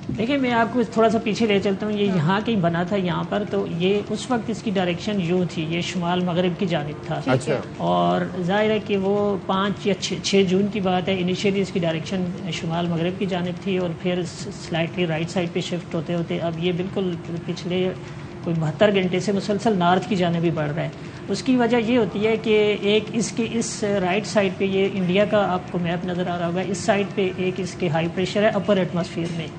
देखिए मैं आपको थोड़ा सा पीछे ले चलता हूँ। ये यहाँ कहीं बना था यहाँ पर, तो ये उस वक्त इसकी डायरेक्शन यूँ थी, ये शुमाल मगरिब की जानिब था। अच्छा। और जाहिर है कि वो 5 या 6 जून की बात है, इनिशियली इसकी डायरेक्शन शुमाल मगरिब की जानिब थी और फिर स्लाइटली राइट साइड पे शिफ्ट होते होते अब ये बिल्कुल पिछले कोई 72 घंटे से मुसलसल नॉर्थ की जाने भी बढ़ रहा है। उसकी वजह ये होती है कि एक इसके इस राइट साइड पे, ये इंडिया का आपको मैप नज़र आ रहा होगा, इस साइड पे एक इसके हाई प्रेशर है अपर एटमॉस्फेयर में।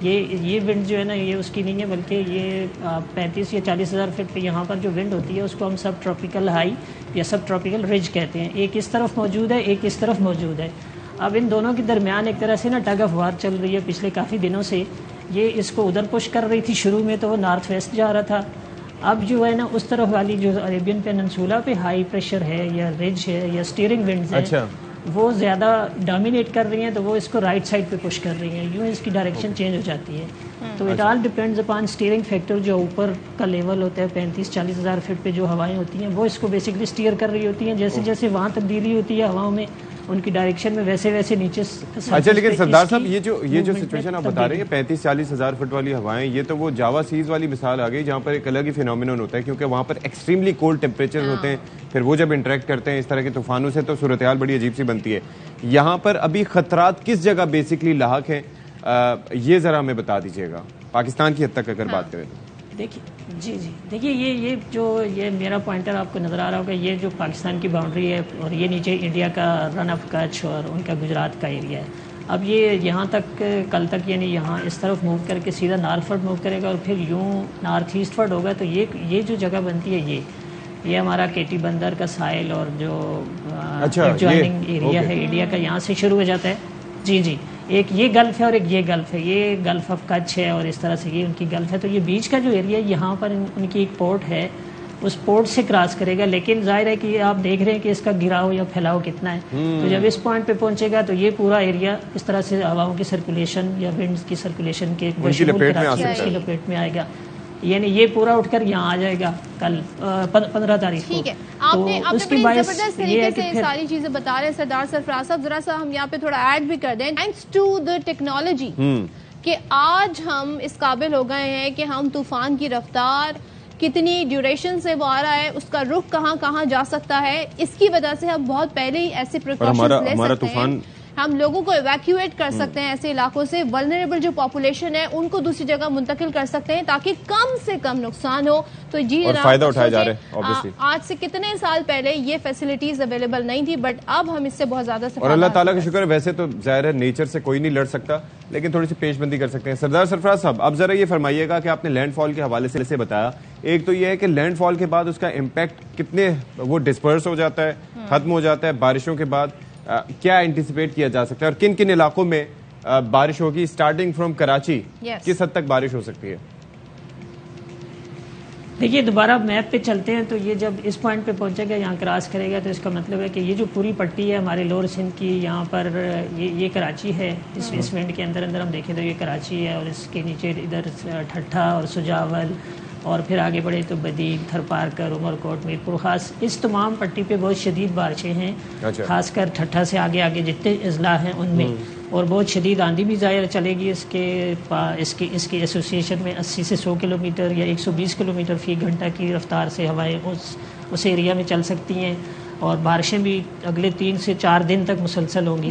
ये विंड जो है ना, ये उसकी नहीं है, बल्कि ये 35 या 40 हज़ार फीट पे यहाँ पर जो विंड होती है उसको हम सब ट्रॉपिकल हाई या सब ट्रॉपिकल रिज कहते हैं। एक इस तरफ मौजूद है, एक इस तरफ मौजूद है। अब इन दोनों के दरमियान एक तरह से ना टग ऑफ वार चल रही है पिछले काफ़ी दिनों से। ये इसको उधर पुश कर रही थी, शुरू में तो वो नॉर्थ वेस्ट जा रहा था। अब जो है ना उस तरफ वाली जो अरेबियन पेनिनसुला पे हाई प्रेशर है या रिज है या स्टीयरिंग विंड्स हैं, अच्छा, वो ज़्यादा डोमिनेट कर रही हैं, तो वो इसको राइट साइड पे पुश कर रही हैं, यूँ इसकी डायरेक्शन चेंज हो जाती है। तो it all depends upon steering factor. जो ऊपर का लेवल होता है 35-40 हज़ार फीट पे जो हवाएं होती हैं वो इसको बेसिकली स्टीयर कर रही होती हैं। जैसे जैसे वहाँ तब्दीली होती है हवाओं में, उनकी डायरेक्शन में, वैसे वैसे नीचे। अच्छा, लेकिन सरदार साहब ये जो सिचुएशन आप बता रहे हैं 35-40 हज़ार फुट वाली हवाएं, ये तो वो जावा सीज वाली मिसाल आ गई जहाँ पर एक अलग ही फिनोमिनन होता है, क्योंकि वहाँ पर एक्सट्रीमली कोल्ड टेम्परेचर होते हैं, फिर वो जब इंटरेक्ट करते हैं इस तरह के तूफानों से तो सूरत हाल बड़ी अजीब सी बनती है। यहाँ पर अभी खतरात किस जगह बेसिकली लाहक हैं, ये जरा हमें बता दीजिएगा, पाकिस्तान की हद तक अगर बात करें तो। देखिए जी, देखिए ये जो ये मेरा पॉइंटर आपको नज़र आ रहा होगा, ये जो पाकिस्तान की बाउंड्री है और ये नीचे इंडिया का रन ऑफ कच्छ और उनका गुजरात का एरिया है। अब ये यहाँ तक कल तक यानी यहाँ इस तरफ मूव करके सीधा नॉर्थवर्ड मूव करेगा और फिर यूँ नॉर्थ ईस्टवर्ड होगा। तो ये जो जगह बनती है ये हमारा केटी बंदर का साइल और जो एडजॉइनिंग एरिया है इंडिया का, यहाँ से शुरू हो जाता है। जी, एक ये गल्फ है और एक ये गल्फ है, ये गल्फ ऑफ कच्छ है और इस तरह से ये उनकी गल्फ है। तो ये बीच का जो एरिया है यहाँ पर उनकी एक पोर्ट है, उस पोर्ट से क्रॉस करेगा। लेकिन जाहिर है कि आप देख रहे हैं कि इसका गिराव या फैलाव कितना है। तो जब इस पॉइंट पे पहुंचेगा तो ये पूरा एरिया इस तरह से हवाओं की सर्कुलेशन या विंड्स की सर्कुलेशन के लपेट में आएगा। यानी ये पूरा उठकर यहाँ आ जाएगा कल 15 तारीख को। ठीक है, आपने बड़ी जबरदस्त तरीके से सारी चीजें बता रहे हैं सरदार सरफराज साहब। जरा सा हम यहाँ पे थोड़ा ऐड भी कर दें, थैंक्स टू द टेक्नोलॉजी कि आज हम इस काबिल हो गए हैं कि हम तूफान की रफ्तार कितनी ड्यूरेशन से वो आ रहा है, उसका रुख कहाँ कहाँ जा सकता है, इसकी वजह से हम बहुत पहले ही ऐसे प्रिकॉशंस ले सकते हैं। हम लोगों को इवैक्यूएट कर सकते हैं ऐसे इलाकों से, वल्नरेबल जो पॉपुलेशन है उनको दूसरी जगह मुंतकिल कर सकते हैं ताकि कम से कम नुकसान हो। तो जी और फायदा उठाया जा रहा है ऑब्वियसली। आज से कितने साल पहले ये फैसिलिटीज अवेलेबल नहीं थी, बट अब हम इससे बहुत ज्यादा और अल्लाह ताला का शुक्र है। वैसे तो जाहिर है नेचर से कोई नहीं लड़ सकता, लेकिन थोड़ी सी पेशबंदी कर सकते हैं। सरदार सरफराज साहब, अब जरा ये फरमाइएगा कि आपने लैंडफॉल के हवाले से बताया, एक तो ये है कि लैंडफॉल के बाद उसका इम्पैक्ट कितने वो डिस्पर्स हो जाता है, खत्म हो जाता है, बारिशों के बाद क्या एंटिसिपेट किया जा सकता है और किन किन इलाकों में बारिश होगी? स्टार्टिंग फ्रॉम कराची किस हद तक बारिश हो सकती है? देखिए, दोबारा मैप पे चलते हैं तो ये जब इस पॉइंट पे पहुंचेगा, यहाँ क्रॉस करेगा, तो इसका मतलब है कि ये जो पूरी पट्टी है हमारे लोअर सिंध की, यहाँ पर ये कराची है। इस विंड के अंदर हम देखें तो ये कराची है और इसके नीचे इधर ठट्ठा और सुजावल और फिर आगे बढ़े तो बदीन, थरपारकर, उमरकोट, मीरपुर खास, इस तमाम पट्टी पे बहुत शदीद बारिशें हैं। अच्छा। खासकर ठट्ठा से आगे आगे जितने अजला हैं उनमें, और बहुत शदीद आंधी भी ज़ाहिर चलेगी। इसकी एसोसिएशन में 80 से 100 किलोमीटर या 120 किलोमीटर फी घंटा की रफ्तार से हवाएं उस एरिया में चल सकती हैं और बारिशें भी अगले 3 से 4 दिन तक मुसलसल होंगी।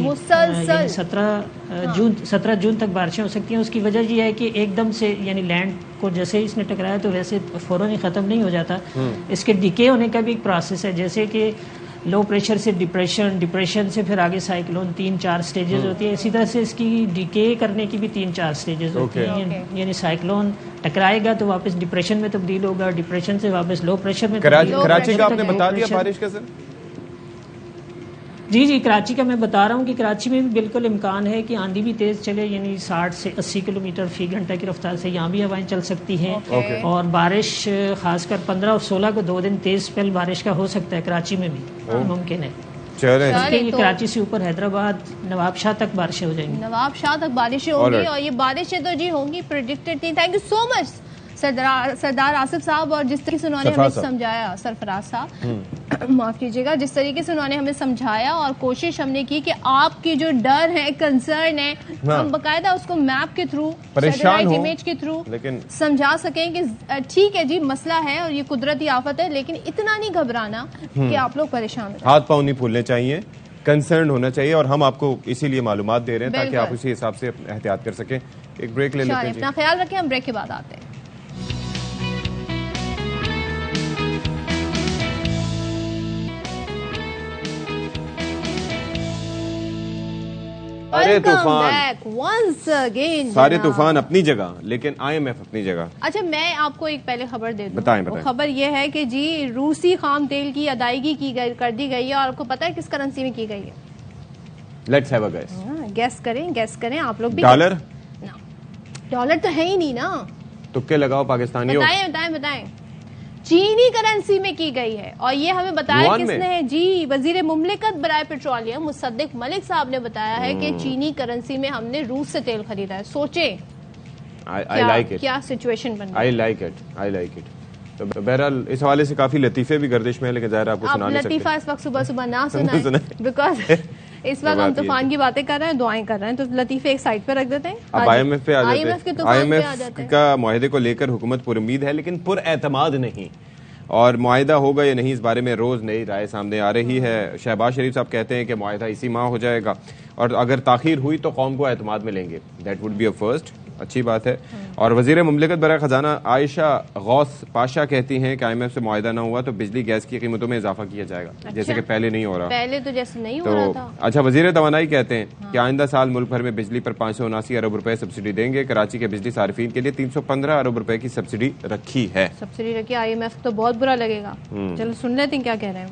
17 जून तक बारिशें हो सकती हैं। उसकी वजह यह है कि एकदम से यानी लैंड को जैसे ही इसने टकराया तो वैसे फ़ौरन ही ख़त्म नहीं हो जाता, इसके डिके होने का भी एक प्रोसेस है। जैसे कि लो प्रेशर से डिप्रेशन से फिर आगे साइक्लोन, 3-4 स्टेजेस होती है। इसी तरह से इसकी डिके करने की भी 3-4 स्टेजेस होती हैं। यानी साइक्लोन टकराएगा तो वापस डिप्रेशन में तब्दील होगा, डिप्रेशन से वापस लो प्रेशर में। कराची का आपने बता दिया बारिश का सर? जी, कराची का मैं बता रहा हूँ कि कराची में भी बिल्कुल इम्कान है कि आंधी भी तेज़ चले, यानी 60 से 80 किलोमीटर फी घंटा की रफ्तार से यहाँ भी हवाएं चल सकती हैं। और बारिश खासकर 15 और 16 को 2 दिन तेज़ स्पेल बारिश का हो सकता है कराची में भी, मुमकिन है। तो कराची से ऊपर हैदराबाद, नवाबशाह तक बारिशें हो जाएंगी। नवाबशाह तक बारिशें होंगी और ये बारिशें तो जी होंगी, प्रेडिक्टेड थी। थैंक यू सो मच सरदार आसिफ साहब, और जिस तरीके से उन्होंने हमें समझाया, सरफराज साहब माफ कीजिएगा, जिस तरीके से उन्होंने हमें समझाया और कोशिश हमने की कि आपकी जो डर है, कंसर्न है, हम बकायदा उसको मैप के थ्रू, सैटेलाइट इमेज के थ्रू समझा सकें कि ठीक है जी मसला है और ये कुदरती आफत है, लेकिन इतना नहीं घबराना कि आप लोग परेशान हो। हाथ पाँव नहीं फूलने चाहिए, कंसर्न होना चाहिए, और हम आपको इसीलिए मालूमात दे रहे हैं ताकि आप उसी हिसाब से एहतियात कर सकें। एक ब्रेक ले लेते हैं। अपना ख्याल रखें, हम ब्रेक के बाद आते हैं। अरे तूफान वंस अगेन, सारे तूफान अपनी जगह, लेकिन IMF अपनी जगह। अच्छा, मैं आपको एक पहले खबर दे दूं। बताएं। खबर यह है कि जी रूसी खाम तेल की अदायगी कर दी गई है, और आपको पता है किस करेंसी में की गई है? Let's have a guess. Guess करें आप लोग भी। डॉलर? डॉलर तो है ही नहीं ना। तुक्के लगाओ पाकिस्तानियों। बताएं। चीनी करेंसी में की गई है, और ये हमें बताया किसने है जी? वजीर मुमलिकत बराए पेट्रोलियम मुसद्दिक मलिक साहब ने बताया है कि चीनी करेंसी में हमने रूस से तेल खरीदा है। सोचे क्या सिचुएशन बन गई। I like it. तो बहरहाल इस हवाले से काफी लतीफे भी गर्दिश में है, लेकिन ज़ाहिर आपको सुना नहीं सकते। लतीफा इस वक्त सुबह ना सुनाए, बिकॉज इस वक्त हम तूफान की बातें कर रहे हैं, दुआएं कर रहे हैं, तो लतीफे एक साइड पर रख देते हैं। अब IMF पे आ जाते हैं। IMF का मुआहदे को लेकर हुकूमत पर उम्मीद है, लेकिन पुरएतमाद नहीं। और मुआहदा होगा या नहीं, इस बारे में रोज नई राय सामने आ रही है। शहबाज शरीफ साहब कहते हैं कि मुआहदा इसी माह हो जाएगा, और अगर ताखीर हुई तो कौम को एतमाद में लेंगे। That would be a first, अच्छी बात है। और वजीर मुमलिकत बराए खजाना आयशा गौस पाशा कहती हैं कि IMF से मुआहदा ना हुआ तो बिजली गैस की कीमतों में इजाफा किया जाएगा। अच्छा? जैसे कि पहले नहीं हो रहा। पहले तो जैसे नहीं हो रहा था। अच्छा, वजीर तवानाई कहते हैं कि आइंदा साल मुल्क भर में बिजली पर 579 अरब रुपए सब्सिडी देंगे। कराची के बिजली सार्फिन के लिए 315 अरब रुपए की सब्सिडी रखी है। IMF तो बहुत बुरा लगेगा। चलो सुन लेते हैं क्या कह रहे हैं।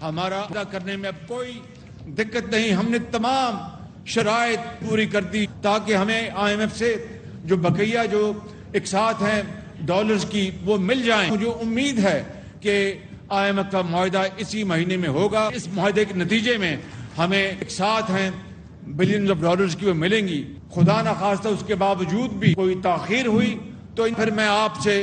हमारा अदा करने में अब कोई दिक्कत नहीं, हमने तमाम शराइत पूरी कर दी ताकि हमें IMF से जो बकैया जो एक साथ हैं डॉलर्स की वो मिल जाएं। मुझे उम्मीद है कि IMF का मुआहदा इसी महीने में होगा। इस मुआहदे के नतीजे में हमें एक साथ हैं बिलियंस ऑफ डॉलर्स की वो मिलेंगी। खुदा ना खास्ता उसके बावजूद भी कोई ताखीर हुई तो फिर मैं आपसे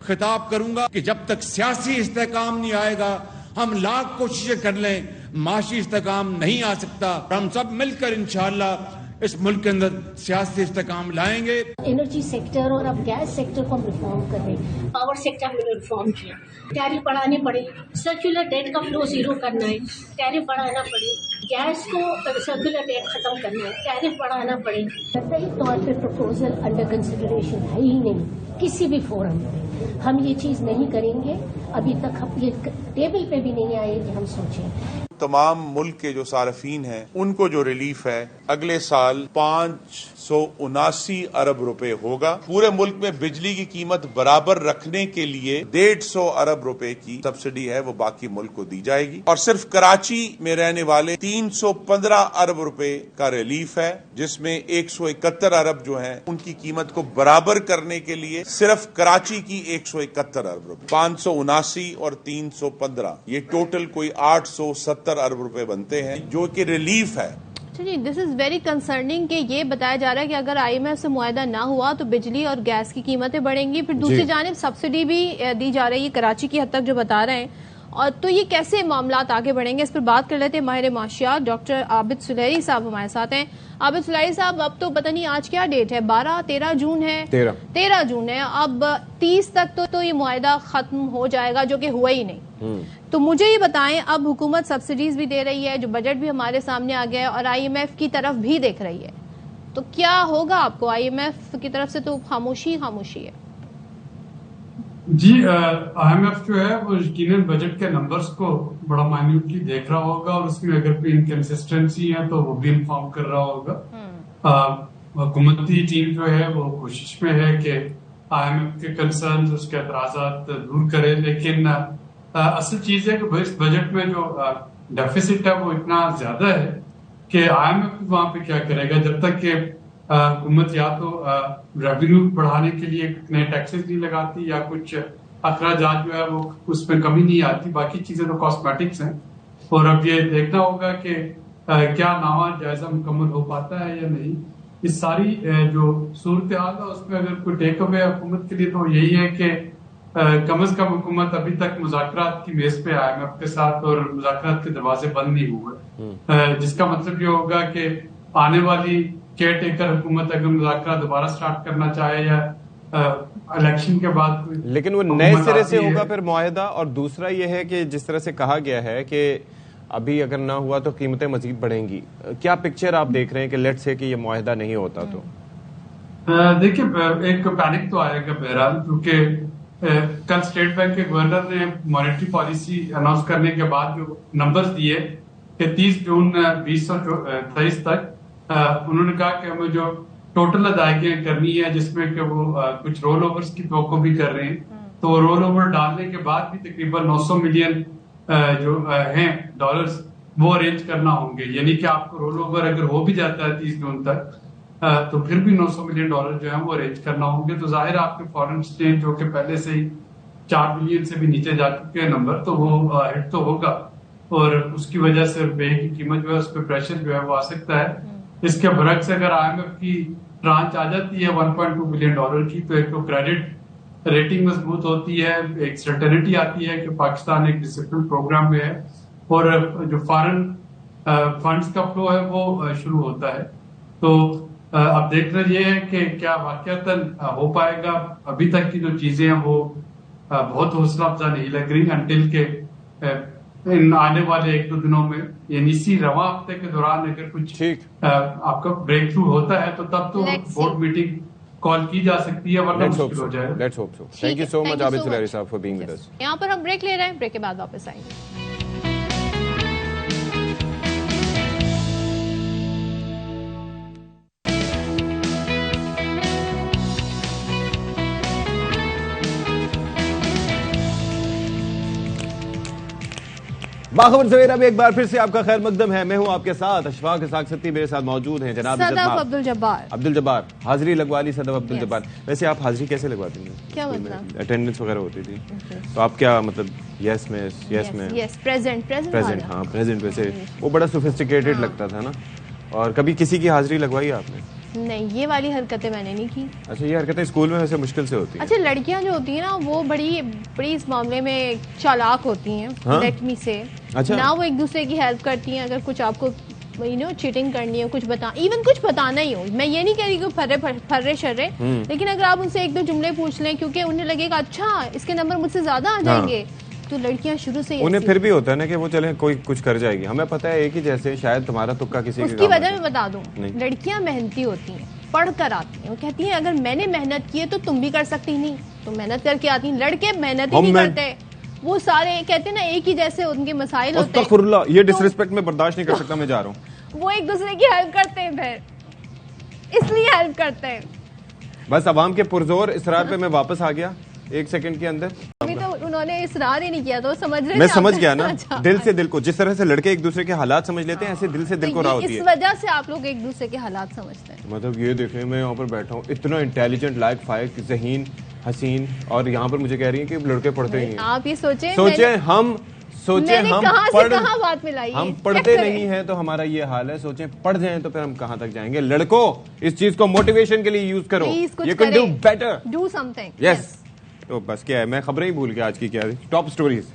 खिताब करूंगा कि जब तक सियासी इस्तेहकाम नहीं आएगा, हम लाख कोशिशें कर लें, माशी इस्तेहकाम नहीं आ सकता। हम सब मिलकर इंशाअल्लाह इस मुल्क के अंदर सियासी इस्तेहकाम लाएंगे। एनर्जी सेक्टर और अब गैस सेक्टर को हम रिफॉर्म कर रहे हैं। पावर सेक्टर हमने रिफॉर्म किया, टैरिफ बढ़ाने पड़े, सर्कुलर डेट का फ्लो जीरो करना है, टैरिफ बढ़ाना पड़े, गैस को सर्कुलर डेट खत्म करना है, टैरिफ बढ़ाना पड़े। सही तौर पर प्रपोजल अंडर कंसिडरेशन है ही नहीं किसी भी फोरम में। हम ये चीज नहीं करेंगे, अभी तक हम ये टेबल पे भी नहीं आए कि हम सोचें। तमाम मुल्क के जो सार्फिन हैं उनको जो रिलीफ है अगले साल 579 अरब रुपए होगा। पूरे मुल्क में बिजली की कीमत बराबर रखने के लिए 150 अरब रुपए की सब्सिडी है, वो बाकी मुल्क को दी जाएगी। और सिर्फ कराची में रहने वाले 315 अरब रुपए का रिलीफ है, जिसमें 171 अरब जो है उनकी कीमत को बराबर करने के लिए सिर्फ कराची की 171 अरब रुपए, 579 और 315, ये टोटल कोई 870 अरब रुपए बनते हैं जो कि रिलीफ है। जी, दिस इज वेरी कंसर्निंग कि ये बताया जा रहा है कि अगर IMF से मुआहदा ना हुआ तो बिजली और गैस की कीमतें बढ़ेंगी। फिर दूसरी जानिब सब्सिडी भी दी जा रही है कराची की हद तक जो बता रहे हैं। और तो ये कैसे मामलात आगे बढ़ेंगे, इस पर बात कर लेते हैं। माहिर माशियात डॉक्टर आबिद सुलैरी साहब हमारे साथ हैं। आबिद सुलैरी साहब, अब तो पता नहीं आज क्या डेट है, 13 जून है, 13 जून है। अब 30 तक तो ये मुआहदा खत्म हो जाएगा, जो कि हुआ ही नहीं। तो मुझे ये बताएं, अब हुकूमत सब्सिडीज भी दे रही है, जो बजट भी हमारे सामने आ गया है, और IMF की तरफ भी देख रही है, तो क्या होगा आपको? IMF की तरफ से तो खामोशी है। जी, IMF जो है वो यकीनन बजट के नंबर्स को बड़ा माइन्यूटली देख रहा होगा, और उसमें अगर कोई इनकंसिस्टेंसी है तो वो भी इन्फॉर्म कर रहा होगा। हुकूमती टीम जो है वो कोशिश में है कि IMF के कंसर्न्स, उसके एतराज़ात दूर करे, लेकिन असल चीज है कि इस बजट में जो डेफिसिट है वो इतना ज्यादा है कि IMF वहां पे क्या करेगा, जब तक कि हुकूमत या तो रेवेन्यू बढ़ाने के लिए नए टैक्सेस नहीं लगाती या कुछ अखराजात जो है वो उसमें कमी नहीं आती, बाकी चीजें तो कॉस्मेटिक्स हैं। और अब ये देखना होगा कि क्या नामा जायजा मुकम्मल हो पाता है या नहीं। इस सारी जो सूरत हाल है उसमें अगर कोई टेक अवे हुकूमत के लिए तो यही है कि कम से कम हुकूमत अभी तक मुज़ाकरात की मेज पे IMF के साथ, और मुज़ाकरात के दरवाजे बंद नहीं हुए, जिसका मतलब ये होगा कि आने वाली केयर टेकर हुकूमत अगर मुज़ाकरात दोबारा स्टार्ट करना चाहे या इलेक्शन के बाद, लेकिन वो नए सिरे से होगा फिर मुआहदा। और दूसरा ये है कि जिस तरह से कहा गया है कि अभी अगर ना हुआ तो कीमतें मजीद बढ़ेंगी, क्या पिक्चर आप देख रहे हैं कि लेट्स से कि ये मुआहदा नहीं होता तो? देखिए, एक पैनिक तो आएगा बहरहाल, क्योंकि कल स्टेट बैंक के गवर्नर ने मॉनेटरी पॉलिसी अनाउंस करने के बाद जो नंबर्स दिए कि 30 जून 2023 तक उन्होंने कहा कि हमें जो टोटल अदायगियां करनी है, जिसमें कि वो कुछ रोल ओवर्स की तवक्को भी कर रहे हैं, तो रोल ओवर डालने के बाद भी तकरीबन 900 मिलियन जो हैं डॉलर्स वो अरेंज करना होंगे। यानी कि आपको रोल ओवर अगर हो भी जाता है 30 जून तक तो फिर भी 900 मिलियन डॉलर जो है वो अरेंज करना होंगे। तो जाहिर आपके फॉरेन एक्सचेंज जो कि पहले से ही 4 बिलियन से भी नीचे जा चुके हैं नंबर, तो वो हिट तो होगा और उसकी वजह से रुपए की कीमत जो है उस पर प्रेशर जो है वो आ सकता है। इसके बरक्स अगर IMF की ट्रांच आ जाती है 1.2 बिलियन डॉलर की, तो एक तो क्रेडिट रेटिंग मजबूत होती है, एक सर्टेनिटी आती है कि पाकिस्तान एक डिसिप्लिन प्रोग्राम में है और जो फॉरेन फंड्स का फ्लो है वो शुरू होता है। तो अब देखना ये है कि क्या वाकईतन हो पाएगा। अभी तक की जो चीजें हैं वो बहुत हौसला अफजा नहीं लग रही अंटिल के इन आने वाले 1-2 दिनों में, यानी इसी रवा हफ्ते के दौरान अगर कुछ आपका ब्रेक थ्रू होता है तो तब तो बोर्ड मीटिंग कॉल की जा सकती है, वरना मुश्किल हो जाए। Let's hope so. Thank you so much Abid Sulehri साहब फॉर बीइंग विद अस। यहाँ पर हम ब्रेक ले रहे हैं, ब्रेक के बाद वापस आएंगे। बाखबर सवेर अब एक बार फिर से आपका खैर मकदम है। मैं हूं आपके साथ अशफाक इसाक सत्ती, मेरे साथ मौजूद हैं जनाब अब्दुल जब्बार। हाजिरी लगवा ली सदफ अब्दुल जब्बार। वैसे आप हाजिरी कैसे लगवाती हैं? क्या मतलब? अटेंडेंस वगैरह होती थी तो आप क्या मतलब यस में प्रेजेंट हाँ प्रेजेंट। वैसे वो बड़ा सोफिस्टिकेटेड लगता था ना। और कभी किसी की हाजिरी लगवाई आपने? नहीं, ये वाली हरकतें मैंने नहीं की। अच्छा, ये हरकतें स्कूल में वैसे मुश्किल से होती हैं। अच्छा, लड़कियां जो होती हैं ना वो बड़ी इस मामले में चालाक होती हैं। लेट मी से अच्छा ना, वो एक दूसरे की हेल्प करती हैं। अगर कुछ आपको चीटिंग करनी हो, कुछ कुछ बताना ही हो, मैं ये नहीं कह रही कि फर्रे शर्रे, लेकिन अगर आप उनसे 1-2 जुमले पूछ लें, क्योंकि उन्हें लगेगा अच्छा इसके नंबर मुझसे ज्यादा आ जाएंगे, तो लड़कियां शुरू से उन्हें फिर भी होता है ना कि वो चले कोई कुछ कर जाएगी। हमें पता है एक ही जैसे शायद तुम्हारा तुक्का किसी उसकी वजह मैं बता दूं, लड़कियां मेहनती होती हैं, पढ़ कर आती हैं। वो कहती हैं अगर मैंने मेहनत की है तो तुम भी कर सकती नहीं, तो मेहनत करके आती हैं। लड़के मेहनत ही नहीं करते, वो सारे कहते हैं ना एक ही जैसे उनके मसाइल होते हैं। ये डिसरिस्पेक्ट मैं बर्दाश्त नहीं कर सकता, मैं जा रहा हूँ। वो एक दूसरे की हेल्प करते हैं, फिर इसलिए हेल्प करते हैं। बस अवाम के पुरजोर इसरार पे मैं वापस आ गया 1 सेकंड के अंदर। अभी तो उन्होंने इसरार ही नहीं किया, तो समझ रहे मैं समझ गया ना। अच्छा। दिल से दिल को, जिस तरह से लड़के एक दूसरे के हालात समझ लेते हैं, ऐसे दिल से दिल को राह होती है। इस वजह से आप लोग एक दूसरे के हालात समझते हैं। मतलब ये देखें, मैं यहाँ पर बैठा हूँ इतना इंटेलिजेंट, लायक फायक, ज़हीन, हसीन, और यहाँ पर मुझे कह रही है कि लड़के पढ़ते ही हैं। आप ये सोचे हम बात मिलाई, हम पढ़ते नहीं हैं तो हमारा ये हाल है। सोचें पढ़ जाएं तो फिर हम कहाँ तक जाएंगे। लड़कों, इस चीज को मोटिवेशन के लिए यूज करो। You can do better, do something. Yes. तो बस क्या है, मैं खबरें ही भूल गया आज की क्या थी top stories.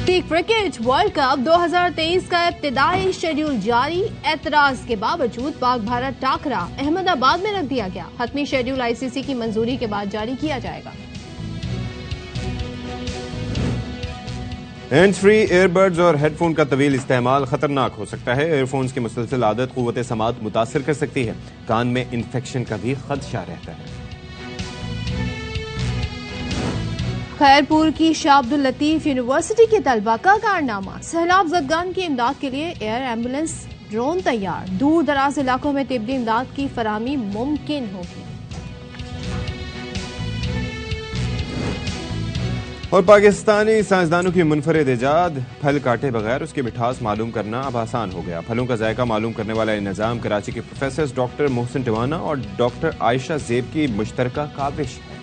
Cricket world cup 2023 का इब्तिदाई शेड्यूल जारी। एतराज के बावजूद पाक भारत टाकरा अहमदाबाद में रख दिया गया। हतमी शेड्यूल ICC की मंजूरी के बाद जारी किया जाएगा। हैंड्स फ्री, एयरबड्स और हेडफोन का तवील इस्तेमाल खतरनाक हो सकता है। एयरफोन्स की मुसलसल आदत क़ुव्वत समात मुतासर कर सकती है। कान में इन्फेक्शन का भी खदशा रहता है। खैरपुर की शाह अब्दुल लतीफ यूनिवर्सिटी के तलबा का कारनामा। सैलाब ज़दगान की इमदाद के लिए एयर एम्बुलेंस ड्रोन तैयार। दूर दराज इलाकों में तिब्बी इमदाद की फराहमी मुमकिन होगी। और पाकिस्तानी साइंसदानों की मुनफरिद इजाद, फल काटे बगैर उसकी मिठास मालूम करना अब आसान हो गया। फलों का जायका मालूम करने वाला ये निज़ाम कराची के प्रोफेसर डॉक्टर मोहसिन टिवाना और डॉक्टर आयशा ज़ेब की मुश्तरका काविश है।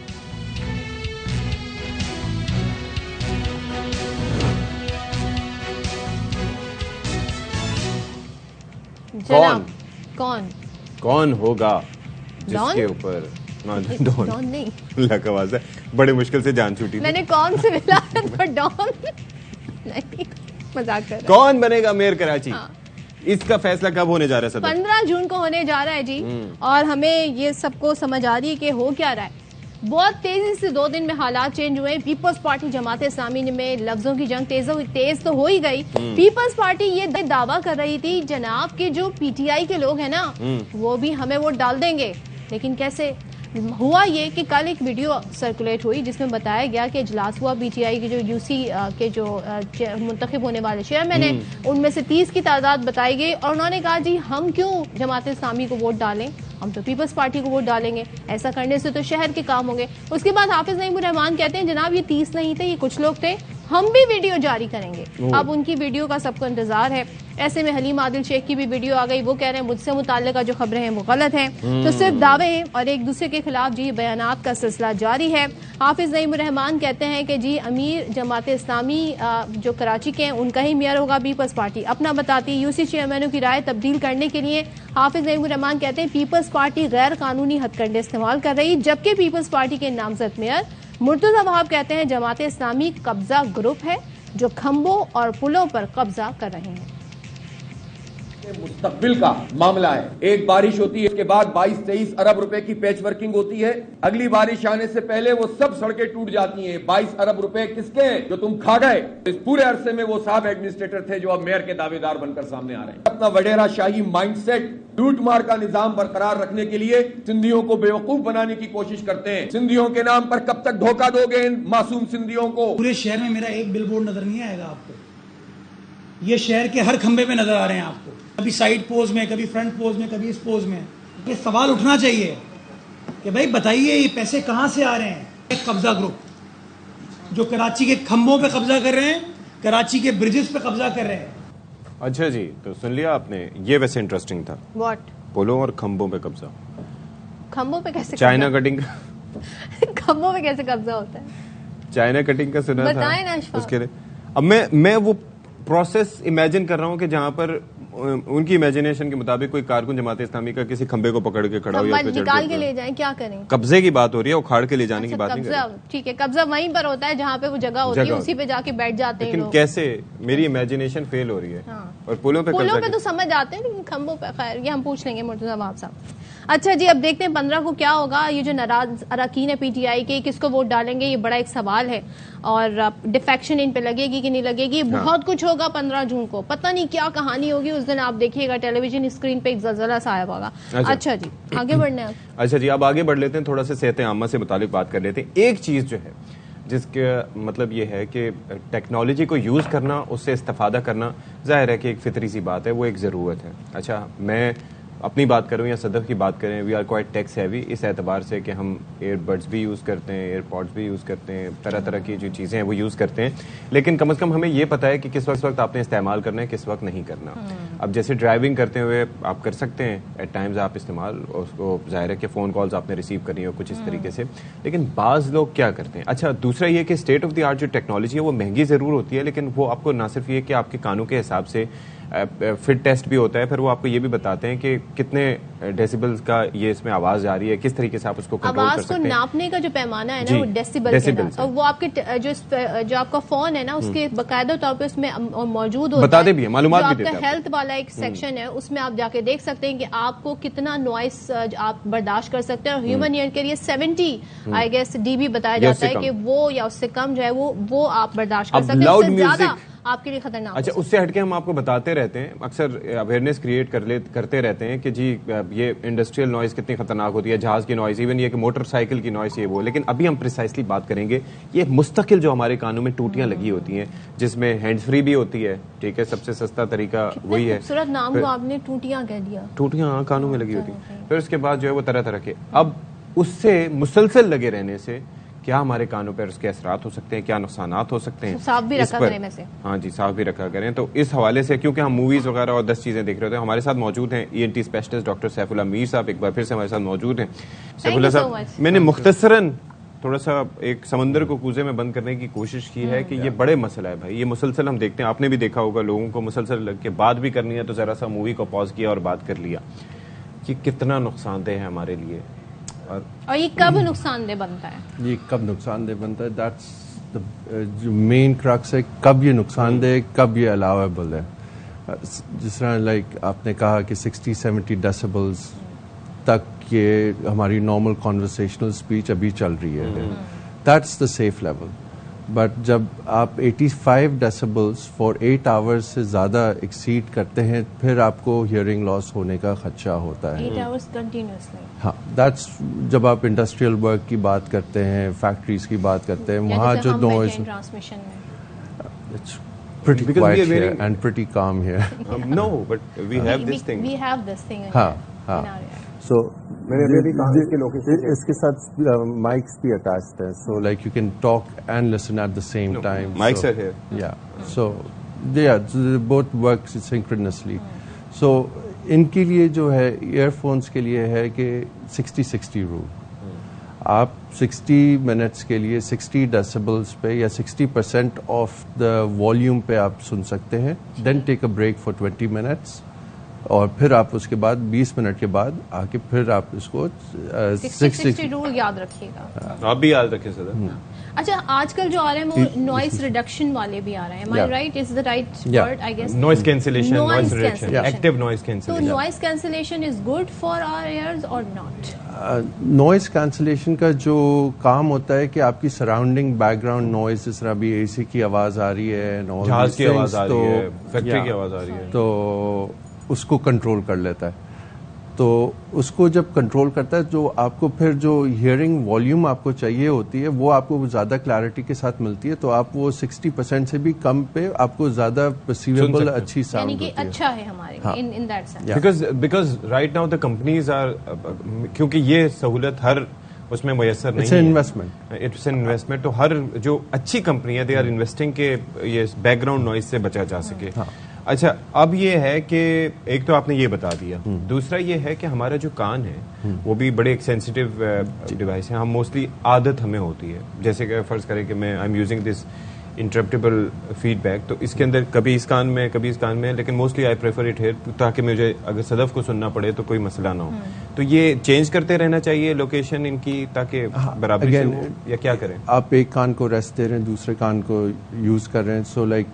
कौन होगा जिसके ऊपर डॉन नहीं लकवाज़ है। बड़े मुश्किल से जान छूटी। मैंने कौन से मिला पर डॉन नहीं, मजाक कर रहा है। कौन बनेगा मेयर कराची? इसका फैसला कब होने जा रहा है? 15 जून को होने जा रहा है जी। और हमें ये सबको समझ आ रही है कि हो क्या रहा है। बहुत तेजी से 2 दिन में हालात चेंज हुए। पीपल्स पार्टी जमात इस्लामी में लफ्जों की जंग तेज तो हो ही गई। पीपल्स पार्टी ये दावा कर रही थी जनाब कि जो PTI के लोग हैं ना वो भी हमें वोट डाल देंगे, लेकिन कैसे? हुआ ये कि कल एक वीडियो सर्कुलेट हुई जिसमें बताया गया कि इजलास हुआ पीटीआई के जो यूसी के जो मुंतखब होने वाले चेयरमैन हैं उनमें से 30 की तादाद बताई गई और उन्होंने कहा जी हम क्यों जमात इस्लामी को वोट डालें, हम तो पीपल्स पार्टी को वोट डालेंगे, ऐसा करने से तो शहर के काम होंगे। उसके बाद हाफिज नईमुर रहमान कहते हैं जनाब ये 30 नहीं थे, ये कुछ लोग थे, हम भी वीडियो जारी करेंगे। अब उनकी वीडियो का सबको इंतजार है। ऐसे में हलीम आदिल शेख की भी वीडियो आ गई, वो कह रहे हैं मुझसे मुताल्लिका जो खबरें हैं वो गलत हैं। तो सिर्फ दावे हैं और एक दूसरे के खिलाफ जी बयानात का सिलसिला जारी है। हाफिज नईमुर रहमान कहते हैं कि जी अमीर जमात इस्लामी जो कराची के हैं उनका ही मेयर होगा, पीपल्स पार्टी अपना बताती है। यूसी चेयरमैनों की राय तब्दील करने के लिए हाफिज नईमुर रहमान कहते हैं पीपल्स पार्टी गैर कानूनी हथकंडे इस्तेमाल कर रही, जबकि पीपल्स पार्टी के नामजद मेयर मुर्तजा वहाब कहते हैं जमात इस्लामी कब्जा ग्रुप है जो खंबों और पुलों पर कब्जा कर रहे हैं। मुस्तकबिल का मामला है। एक बारिश होती है, इसके बाद 22-23 अरब रुपए की पैच वर्किंग होती है। अगली बारिश आने से पहले वो सब सड़कें टूट जाती हैं। 22 अरब रुपए किसके हैं जो तुम खा गए। इस पूरे अरसे में वो साहब एडमिनिस्ट्रेटर थे जो अब मेयर के दावेदार बनकर सामने आ रहे हैं। अपना वडेरा शाही माइंडसेट, लूट मार का निजाम बरकरार रखने के लिए सिंधियों को बेवकूफ बनाने की कोशिश करते हैं। सिंधियों के नाम पर कब तक धोखा दोगे इन मासूम सिंधियों को। पूरे शहर में मेरा एक बिलबोर्ड नजर नहीं आएगा आपको, ये शहर के हर खंबे में नजर आ रहे हैं आपको, कभी साइड पोज में, कभी फ्रंट पोज में, कभी इस पोज में। ये सवाल उठना चाहिए कि भाई बताइए ये पैसे कहां से आ रहे हैं। एक कब्जा ग्रुप जो कराची के खंबों पे कब्जा कर रहे हैं, कराची के ब्रिजेस पे कब्जा कर रहे हैं। अच्छा जी, तो सुन लिया आपने, ये वैसे इंटरेस्टिंग था। व्हाट? पुलों और खंबों पे कब्जा। खंबों पे कैसे? चाइना कटिंग खंबों पे कैसे कब्जा होता है? चाइना कटिंग का सुना था ना उसके लिए। अब मैं वो प्रोसेस इमेजिन कर रहा हूँ कि जहाँ पर उनकी इमेजिनेशन के मुताबिक कोई कारकुन जमात इस्लामी का किसी खंबे को पकड़ के खड़ा हो या निकाल के ले जाएं, क्या करें? कब्जे की बात हो रही है, उखाड़ के ले जाने की बात नहीं कर रही। ठीक है, कब्जा वहीं पर होता है जहाँ पे वो जगह होती है, उसी पे जाके बैठ जाते हैं। लेकिन कैसे, मेरी इमेजिनेशन फेल हो रही है। और पुलों पे तो समझ आते हैं, लेकिन खंबों पे खैर ये हम पूछ लेंगे मुर्तजा वहाब साहब। अच्छा जी, अब देखते हैं 15 को क्या होगा। ये जो नाराज अरकान है पीटीआई के, किसको वोट डालेंगे, ये बड़ा एक सवाल है। और डिफेक्शन इन पे लगेगी कि नहीं लगेगी, बहुत कुछ होगा 15 जून को। पता नहीं क्या कहानी होगी उस दिन, आप देखिएगा टेलीविजन स्क्रीन पे एक ज़लज़ला सा आया होगा। अच्छा जी, आगे बढ़ने हैं। अच्छा जी, अब आगे बढ़ लेते हैं, थोड़ा सा सेहत आमा से मुतालिक बात कर लेते हैं। एक चीज़ जो है जिसका मतलब ये है कि टेक्नोलॉजी को यूज़ करना, उससे इस्तेफादा करना, जाहिर है कि एक फितरी सी बात है, वो एक ज़रूरत है। अच्छा, मैं अपनी बात करूं या सदफ की बात करें, we are quite techs heavy इस एतबार से कि हम एयरबड्स भी यूज़ करते हैं, एयरपॉड्स भी यूज़ करते हैं, तरह तरह की जो चीज़ें हैं वो यूज़ करते हैं। लेकिन कम से कम हमें ये पता है कि किस वक्त आपने इस्तेमाल करना है, किस वक्त नहीं करना। अब जैसे ड्राइविंग करते हुए आप कर सकते हैं, एट टाइम्स आप इस्तेमाल, उसको जाहिर है कि फ़ोन कॉल्स आपने रिसीव करनी हो कुछ इस तरीके से। लेकिन बाज़ लोग क्या करते हैं। अच्छा, दूसरा ये कि स्टेट ऑफ द आर्ट जो टेक्नोलॉजी है वो महंगी ज़रूर होती है, लेकिन वो आपको ना सिर्फ ये कि आपके कानों के हिसाब से फिट टेस्ट भी होता है, फिर वो आपको ये भी बताते हैं कि कितने डेसिबल्स का ये इसमें आवाज आ रही है, किस तरीके से आप उसको कंट्रोल कर सकते हैं। आवाज को नापने का जो पैमाना है ना, वो डेसिबल्स है, और वो आपके जो आपका फोन है ना, उसके बाकायदा तौर पे उसमें मौजूद होता बताते भी है, मालूमात भी देते हैं। आपका हेल्थ वाला एक सेक्शन है, उसमें आप जाके देख सकते हैं कि आपको कितना नॉइस आप बर्दाश्त कर सकते हैं। और ह्यूमन ईयर के लिए 70 आई गेस डीबी बताया जाता है कि वो या उससे कम जो है वो आप बर्दाश्त कर सकते हैं, उससे ज्यादा आपके लिए खतरनाक। अच्छा, उससे हटके हम आपको बताते रहते हैं, अक्सर अवेयरनेस क्रिएट करते रहते हैं कि जी ये इंडस्ट्रियल नॉइज कितनी खतरनाक होती है, जहाज की नॉइज, इवन ये कि मोटरसाइकिल की नॉइज, ये वो। लेकिन अभी हम प्रिसाइसली बात करेंगे ये मुस्तकिल जो हमारे कानों में टूटियां लगी होती हैं, जिसमें हैंड्स फ्री भी होती है, ठीक है, सबसे सस्ता तरीका वही है। खूबसूरत नाम को आपने टूटियां कह दिया। टूटियां कानों में लगी होती है। फिर उसके बाद जो है वो तरह तरह के, अब उससे मुसलसल लगे रहने से क्या हमारे कानों पर उसके असरात हो सकते हैं, क्या नुकसानात हो सकते हैं। साफ भी रखा करें में से। हाँ जी, साफ भी रखा करें। तो इस हवाले से, क्योंकि हम मूवीज वगैरह और 10 चीजें देख रहे होते हैं, हमारे साथ मौजूद हैं ENT specialist doctor Saifullah Mir साहब, एक बार फिर से हमारे साथ मौजूद हैं। सैफुल्लाह साहब, मैंने मुख्तसरन थोड़ा सा एक समंदर को कूजे में बंद करने की कोशिश की है कि ये बड़े मसला है भाई, ये मुसलसल हम देखते हैं, आपने भी देखा होगा, लोगों को मुसलसल लग के बात भी करनी है तो जरा सा मूवी को पॉज किया और बात कर लिया। ये कितना नुकसानदेह है हमारे लिए, और ये कब नुकसानदेह बनता है? ये कब नुकसानदेह बनता है, दैट्स द जो मेन क्रक्स है, कब ये नुकसानदेह, कब ये अलाउएबल है। जिस तरह लाइक आपने कहा कि 60-70 डेसिबल्स तक ये हमारी नॉर्मल कॉन्वर्सेशनल स्पीच अभी चल रही है, that's the safe level. But जब आप 85 डेसिबल्स फॉर 8 आवर्स से ज़्यादा एक्सीड करते हैं फिर आपको हियरिंग लॉस होने का खदशा होता है। 8 आवर्स कंटिन्यूसली। हाँ, दैट्स जब आप इंडस्ट्रियल वर्क की बात करते हैं, फैक्ट्रीज की बात करते हैं, वहाँ जो नॉइज ट्रांसमिशन में it's pretty quiet here and pretty calm here. No, but we have this thing. We have this thing. हाँ। So इसके साथ mics भी attached है, so like you can talk and listen at the same time. Mics are here. Yeah, so they both work synchronously. So इनके लिए जो है ईयरफोन्स के लिए है कि 60-60 रूल। आप 60 मिनट्स के लिए 60 डेसिबल्स पे या 60% ऑफ द वॉल्यूम पे आप सुन सकते हैं, then take a break for 20 minutes और फिर आप उसके बाद 20 मिनट के बाद आके फिर आप इसको 60 रूल याद रखिएगा। आप भी याद रखें सर। अच्छा, आजकल जो आ रहे हैं वो नॉइस रिडक्शन वाले भी आ रहे हैं। Am I right? Is the right word? I guess. Noise cancellation, noise reduction, active noise cancellation. So noise cancellation is good for our ears or not? Noise cancellation का जो काम होता है कि आपकी सराउंडिंग बैकग्राउंड नॉइज, जिस तरह भी एसी की आवाज आ रही है, जहाज की आवाज आ रही है, फैक्ट्री की आवाज आ रही है, तो उसको कंट्रोल कर लेता है। तो उसको जब कंट्रोल करता है, जो आपको फिर जो हियरिंग वॉल्यूम आपको चाहिए होती है वो आपको ज़्यादा क्लैरिटी के साथ मिलती है, तो आप वो 60% से भी कम पे आपको ज़्यादा परसीवेबल अच्छी साउंड होती है। अच्छा है हमारे in that sense. Because right now the companies are, क्योंकि ये सहूलत हर उसमें मुयसर नहीं है। It's an investment. तो हर जो अच्छी कंपनी है दे आर इन्वेस्टिंग के ये बैकग्राउंड नॉइज से बचा जा सके। अच्छा, अब ये है कि एक तो आपने ये बता दिया, दूसरा ये है कि हमारा जो कान है वो भी बड़े एक सेंसिटिव डिवाइस है। हम मोस्टली आदत हमें होती है, जैसे कि फर्ज करें कि मैं I am using this interruptible feedback, तो इसके अंदर कभी इस कान में कभी इस कान में, लेकिन mostly I prefer it here, ताकि मुझे अगर सदफ को सुनना पड़े तो कोई मसला ना हो। तो ये चेंज करते रहना चाहिए लोकेशन इनकी, ताकि बराबर से हो, या क्या करें? आप एक कान को रेस्ट दे रहे हैं, दूसरे कान को यूज कर रहे हैं, so like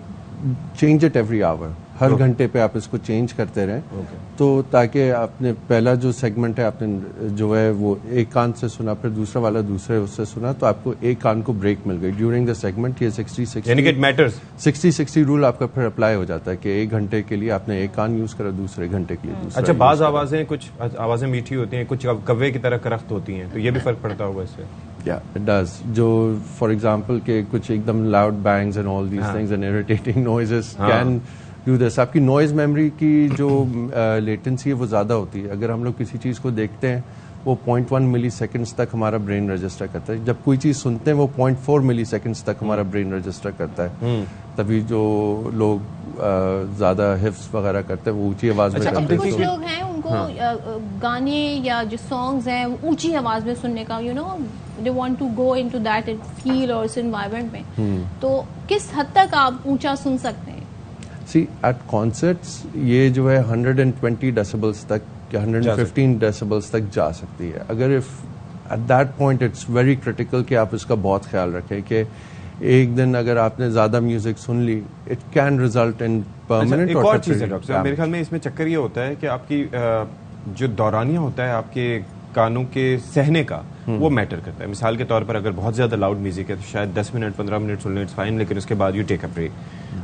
change it every hour, हर घंटे पे आप इसको चेंज करते रहें। तो ताकि आपने पहला जो सेगमेंट है आपने जो है वो एक कान से सुना, फिर दूसरा वाला दूसरे उससे सुना, तो आपको एक कान को ब्रेक मिल गई ड्यूरिंग द सेगमेंट। ये 60-60 रूल आपका फिर अप्लाई हो जाता है कि एक घंटे के लिए आपने एक कान यूज करा, दूसरे घंटे के लिए दूसरा। अच्छा, बाज आवाजें, कुछ आवाजें मीठी होती हैं, कुछ कव्वे की तरह करख्त होती हैं, तो ये भी फर्क पड़ता होगा इससे? Yeah, it does. जो for example के कुछ एकदम loud bangs and all these things and irritating noises can do this. आपकी noise memory की जो latency है वो ज़्यादा होती है। अगर हम लोग किसी चीज़ को देखते हैं वो 0.1 मिली सेकेंड्स तक हमारा ब्रेन रजिस्टर करता है, जब कोई चीज़ सुनते हैं वो 0.4 मिली सेकेंड्स तक हमारा ब्रेन रजिस्टर करता है। तभी जो लोग ज़्यादा हिफ्स वगैरह करते हैं वो ऊंची आवाज़ में करते हैं। कुछ लोग हैं उनको गाने या जो सॉन्ग्स हैं ऊंची आवाज़ में सुनने का, you know, they want to go into that feel और उस एनवायरनमेंट में, तो किस हद तक आप ऊंचा सुन सकते हैं? सी एट कॉन्सर्ट्स ये जो है 120 डेसिबल्स तक या 115 डेसिबल्स तक जा सकती है। अगर if at that point it's very critical कि आप इसका बहुत ख्याल रखें कि एक दिन अगर आपने ज्यादा म्यूजिक सुन ली, it can result in permanent. एक और चीज है डॉक्टर साहब, मेरे ख्याल में इसमें चक्कर ये होता है कि आपकी जो दौरानिया होता है आपके कानों के सहने का, वो मैटर करता है। मिसाल के तौर पर अगर बहुत ज्यादा लाउड म्यूजिक है तो शायद 10 मिनट 15 मिनट सुन लें, इट्स फाइन, लेकिन उसके बाद यू टेक अ ब्रेक।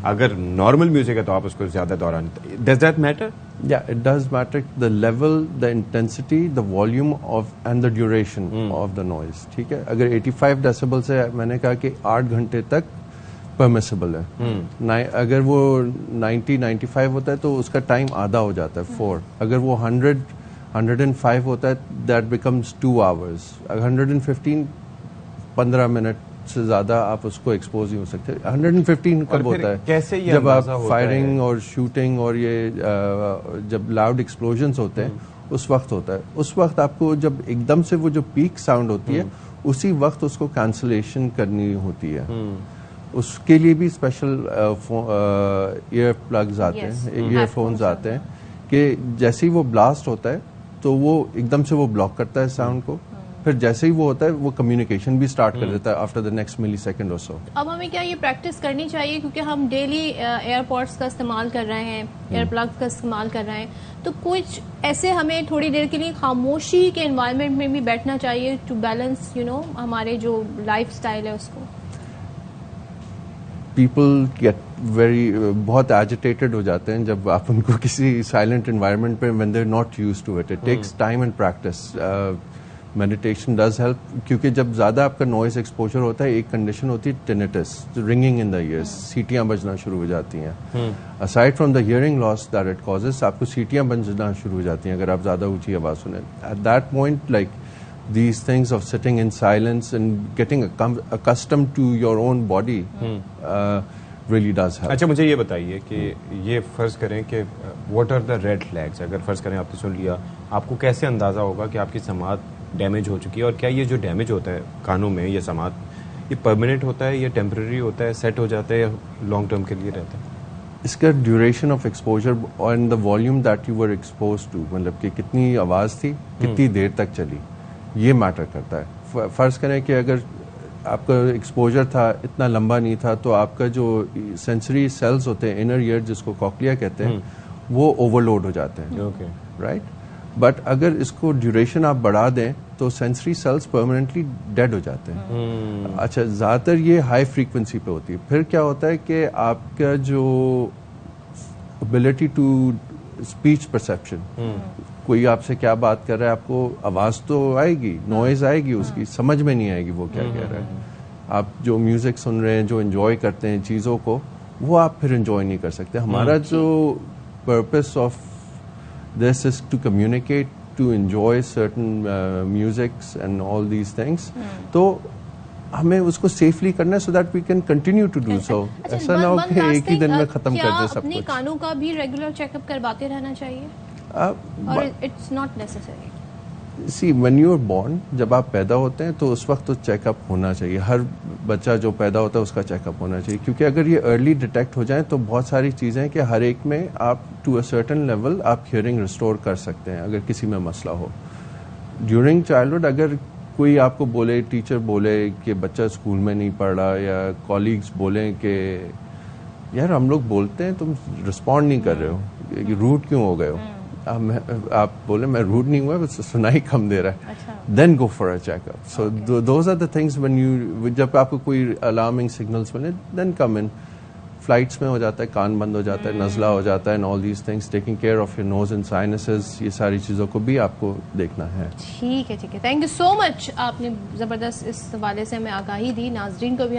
अगर नॉर्मल म्यूजिक है तो आप उसको ज्यादा दौरान, डज दैट मैटर? या it does matter, the level, the intensity, the volume of and the duration of the noise. ठीक है, अगर 85 डेसिबल से मैंने कहा कि 8 घंटे तक परमिसिबल है। अगर वो 90-95 होता है तो उसका टाइम आधा हो जाता है 4। अगर वो 105 होता है दैट बिकम्स 2 आवर्स। 115 15 मिनट से ज्यादा आप उसको एक्सपोज नहीं हो सकते। 115 कब होता है? कैसे ये जब आप फायरिंग और शूटिंग और ये जब लाउड एक्सप्लोजन्स होते हैं उस वक्त होता है। उस वक्त आपको जब एकदम से वो जो पीक साउंड होती है उसी वक्त उसको कैंसलेशन करनी होती है। उसके लिए भी स्पेशल ईयर प्लग्स आते हैं, ईयरफोन्स आते हैं कि जैसे ही वो ब्लास्ट होता है तो वो एकदम से वो ब्लॉक करता है साउंड को, फिर जैसे ही वो होता है वो कम्युनिकेशन भी स्टार्ट कर देता है after the next millisecond और सो। अब हमें क्या ये प्रैक्टिस करनी चाहिए, क्योंकि हम डेली एयरपॉड्स का इस्तेमाल कर रहे हैं, एयर प्लग्स का इस्तेमाल कर रहे हैं, तो कुछ ऐसे हमें थोड़ी देर के लिए खामोशी के एनवायरनमेंट में भी बैठना चाहिए टू बैलेंस, यू नो, हमारे जो लाइफ स्टाइल है उसको। पीपल गेट बहुत एजिटेटेड हो जाते हैं जब आप उनको किसी साइलेंट एनवायरनमेंट पे when they are not used to it takes time and practice meditation does help क्योंकि जब ज़्यादा आपका नॉइज एक्सपोजर होता है एक कंडीशन होती है tinnitus ringing in the ears सीटियाँ बजना शुरू हो जाती हैं aside from the hearing loss that it causes आपको सीटियाँ बजना शुरू हो जाती हैं अगर आप ज़्यादा ऊंची आवाज़ सुने at that point like these things of sitting in silence and getting accustomed to your own body really does help. अच्छा मुझे ये बताइए कि ये फर्ज करें कि what are the red flags अगर फर्ज करें आपने सुन लिया आपको कैसे अंदाज़ा होगा कि आपकी समात डैमेज हो चुकी है और क्या ये जो डैमेज होता है कानों में ये समात ये परमानेंट होता है या टेम्पररी होता है सेट हो जाता है या लॉन्ग टर्म के लिए रहता है इसका ड्यूरेशन ऑफ एक्सपोजर और the volume that you were expose to मतलब कि कितनी आवाज़ थी कितनी देर तक चली ये मैटर करता है फर्ज करें कि अगर आपका एक्सपोजर था इतना लंबा नहीं था तो आपका जो सेंसरी सेल्स होते हैं इनर ईयर जिसको कॉक्लिया कहते हैं वो ओवरलोड हो जाते हैं राइट बट अगर इसको ड्यूरेशन आप बढ़ा दें तो सेंसरी सेल्स परमानेंटली डेड हो जाते हैं अच्छा ज़्यादातर ये हाई फ्रीक्वेंसी पे होती है फिर क्या होता है कि आपका जो एबिलिटी टू स्पीच परसेप्शन कोई आपसे क्या बात कर रहा है आपको आवाज़ तो आएगी नॉइज आएगी उसकी समझ में नहीं आएगी वो क्या कह रहा है आप जो म्यूज़िक सुन रहे हैं जो एंजॉय करते हैं चीज़ों को वो आप फिर एंजॉय नहीं कर सकते हमारा जो purpose of this is to communicate to enjoy certain musics and all these things तो हमें उसको सेफली करना है so that we can continue to do so ऐसा ना हो कि एक ही दिन में खत्म कर दे सब अपने कुछ कानों का भी रेगुलर चेकअप करवाते रहना चाहिए और it's not necessary see when you are born जब आप पैदा होते हैं तो उस वक्त तो चेकअप होना चाहिए हर बच्चा जो पैदा होता है उसका चेकअप होना चाहिए क्योंकि अगर ये अर्ली डिटेक्ट हो जाए तो बहुत सारी चीज़ें हैं कि हर एक में आप टू अ सर्टेन लेवल आप हियरिंग रिस्टोर कर सकते हैं अगर किसी में मसला हो ड्यूरिंग चाइल्डहुड अगर कोई आपको बोले टीचर बोले कि बच्चा स्कूल में नहीं पढ़ रहा या कॉलीग्स बोलें कि यार हम लोग बोलते हैं तुम रिस्पॉन्ड नहीं कर रहे हो रूड क्यों हो गए हो आप बोले मैं रूड नहीं हुआ बस सुनाई कम दे रहा है then go for a checkup so those are the things when you जब आपको कोई अलार्मिंग सिग्नल्स मिले देन कम इन फ्लाइट्स में हो जाता है कान बंद हो जाता है नज़ला हो जाता है and all these things taking care of your nose and sinuses ये सारी चीज़ों को भी आपको देखना है ठीक है थैंक यू सो मच आपने ज़बरदस्त इस हवाले से हमें आगाही दी नाजरीन को भी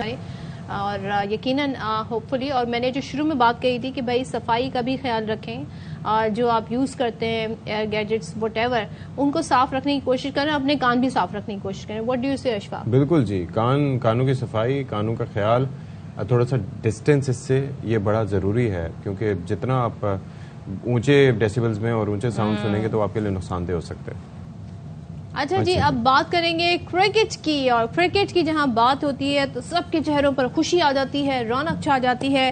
और यकीनन होपफुली और मैंने जो शुरू में बात कही थी कि भाई सफाई का भी ख्याल रखें और जो आप यूज़ करते हैं एयर गैजेट्स व्हाटएवर उनको साफ रखने की कोशिश करें अपने कान भी साफ रखने की कोशिश करें व्हाट डू यू से अशफाक बिल्कुल जी कानों की सफाई कानों का ख्याल थोड़ा सा डिस्टेंस इससे ये बड़ा ज़रूरी है क्योंकि जितना आप ऊंचे डेसिबल्स में और ऊंचे साउंड सुनेंगे तो आपके लिए नुकसानदेह हो सकते हैं अच्छा जी अब बात करेंगे क्रिकेट की और क्रिकेट की जहां बात होती है तो सबके चेहरों पर खुशी आ जाती है रौनक छा जाती है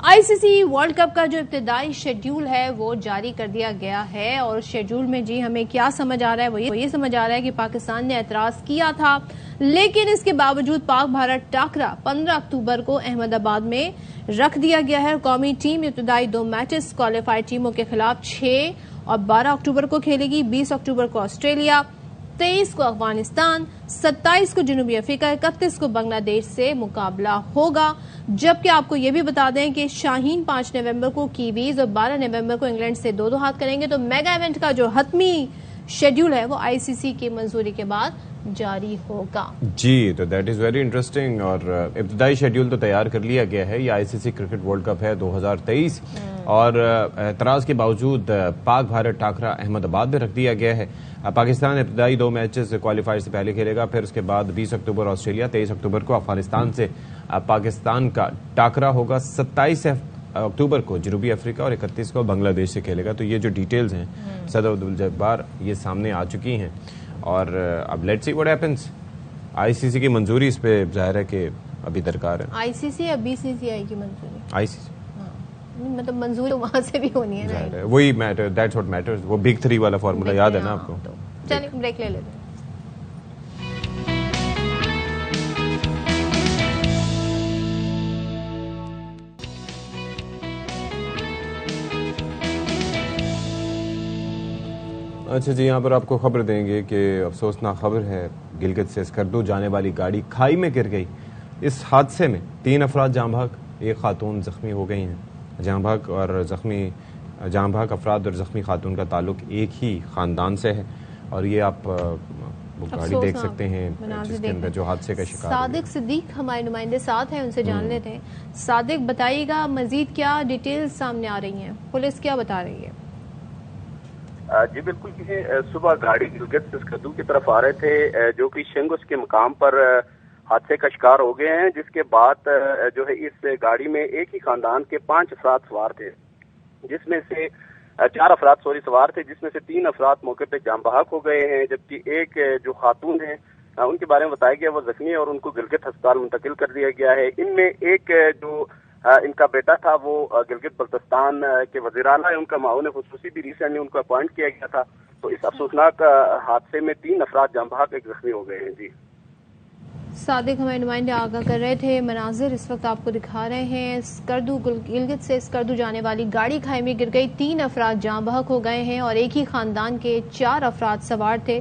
आईसीसी वर्ल्ड कप का जो इब्तिदाई शेड्यूल है वो जारी कर दिया गया है और शेड्यूल में जी हमें क्या समझ आ रहा है वो ये समझ आ रहा है कि पाकिस्तान ने एतराज किया था लेकिन इसके बावजूद पाक भारत टाकरा 15 अक्टूबर को अहमदाबाद में रख दिया गया है कौमी टीम इब्तिदाई 2 मैचेस क्वालिफाइड टीमों के खिलाफ 6 और 12 अक्टूबर को खेलेगी 20 अक्टूबर को ऑस्ट्रेलिया 23 को अफगानिस्तान 27 को जनूबी अफ्रीका 31 को बांग्लादेश से मुकाबला होगा जबकि आपको ये भी बता दें कि शाहीन 5 नवंबर को कीवीज और 12 नवंबर को इंग्लैंड से 2-2 हाथ करेंगे तो मेगा इवेंट का जो हतमी शेड्यूल है वो आईसीसी की मंजूरी के बाद जारी होगा जी तो दैट इज वेरी इंटरेस्टिंग और इब्तिदाई शेड्यूल तो तैयार कर लिया गया है ये आईसीसी क्रिकेट वर्ल्ड कप है 2023 और एतराज के बावजूद पाक भारत टाकरा अहमदाबाद में रख दिया गया है पाकिस्तान इब्तिदाई 2 मैचेस क्वालिफायर से पहले खेलेगा फिर उसके बाद 20 अक्टूबर ऑस्ट्रेलिया 23 अक्टूबर को अफगानिस्तान से पाकिस्तान का टाकरा होगा 27 अक्टूबर को जनूबी अफ्रीका और 31 को बांग्लादेश से खेलेगा तो ये जो डिटेल्स हैं सदर अब्दुल जब्बार ये सामने आ चुकी हैं और अब let's see what happens ICC की मंजूरी इस पे जाहिर है कि अभी दरकार है आईसीसी या बीसीसीआई की मंजूरी आईसीसी मतलब मंजूरी वहां से भी होनी है ना वही मैटर दैट्स व्हाट मैटर्स वो बिग 3 वाला फार्मूला याद है ना आपको चलिए ब्रेक ले लेते हैं अच्छा जी यहाँ पर आपको खबर देंगे कि अफसोसनाक खबर है गिलगित से स्कर्दू जाने वाली गाड़ी खाई में गिर गई इस हादसे में 3 अफराद जाँ भाग एक खातून ज़ख्मी हो गई हैं। जहाँ भाग अफराद और ज़ख्मी खातून का ताल्लुक एक ही ख़ानदान से है। और ये आप वो गाड़ी देख सकते हैं जिसके अंदर जो हादसे का शिकार। सादिक सिद्दीक हमारे नुमाइंदे साथ हैं, उनसे जान लेते हैं। सादिक, बताइएगा मजीद क्या डिटेल्स सामने आ रही हैं, पुलिस क्या बता रही है? जी बिल्कुल, सुबह गाड़ी गिलगित से स्कर्दू की तरफ आ रहे थे, जो कि शिंगुस के मुकाम पर हादसे का शिकार हो गए हैं, जिसके बाद जो है इस गाड़ी में एक ही खानदान के 5 अफराद सवार थे, जिसमें से 4 अफराद सवार थे, जिसमें से 3 अफराद मौके पे जान बहक हो गए हैं, जबकि एक जो खातून है उनके बारे में बताया गया वो जख्मी है और उनको गिलगित अस्पताल मुंतकिल कर दिया गया है। इनमें एक जो इनका बेटा था वो गिलगित बल्तिस्तान के वज़ीर आला है, उनका माऊन खुसूसी भी रिसेंटली उनको अपॉइंट किया गया था। तो इस अफसोसनाक हादसे में 3 अफराद जान बहक, एक जख्मी हो गए हैं। जी सादिक हमारे नुमाइंदे आगाह कर रहे थे। मनाजिर इस वक्त आपको दिखा रहे हैं। स्कर्दू गिलगित से स्कर्दू जाने वाली गाड़ी खाई में गिर गई, 3 अफराद जाँ बहक हो गए हैं और एक ही खानदान के 4 अफराद सवार थे,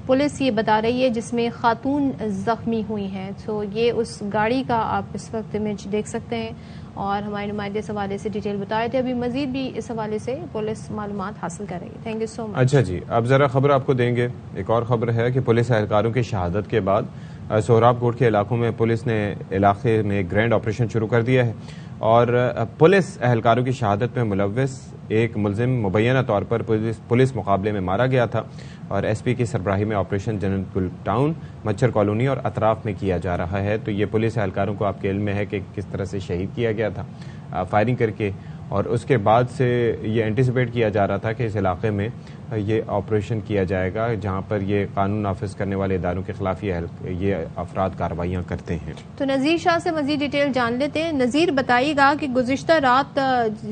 पुलिस ये बता रही है, जिसमें खातून जख्मी हुई हैं। तो ये उस गाड़ी का आप इस वक्त इमेज देख सकते हैं और हमारे नुमाइंदे इस हवाले से डिटेल बता रहे थे। अभी मजीद भी इस हवाले से पुलिस मालूमात हासिल करेगी। Thank you so much. अच्छा जी, अब जरा खबर आपको देंगे। एक और खबर है कि पुलिस एहलकारों की शहादत के बाद सोहराबकोट के इलाकों में पुलिस ने इलाके में ग्रैंड ऑपरेशन शुरू कर दिया है और पुलिस एहलकारों की शहादत में मुलव्वस एक मुलजिम मुबैना तौर पर पुलिस मुकाबले में मारा गया था और एसपी की सरबराही में ऑपरेशन जनरल टाउन, मच्छर कॉलोनी और अतराफ में किया जा रहा है। तो ये पुलिस एहलकारों को आपके इल्म में है कि किस तरह से शहीद किया गया था फायरिंग करके, और उसके बाद से ये एंटिसिपेट किया जा रहा था कि इस इलाके में ये ऑपरेशन किया जाएगा जहां पर ये कानून नाफिज करने वाले इदारों के खिलाफ ये अफराद कार्रवाइयाँ करते हैं। तो नज़ीर शाह से मजीद डिटेल जान लेते हैं। नज़ीर, बताइएगा कि गुज़िश्ता रात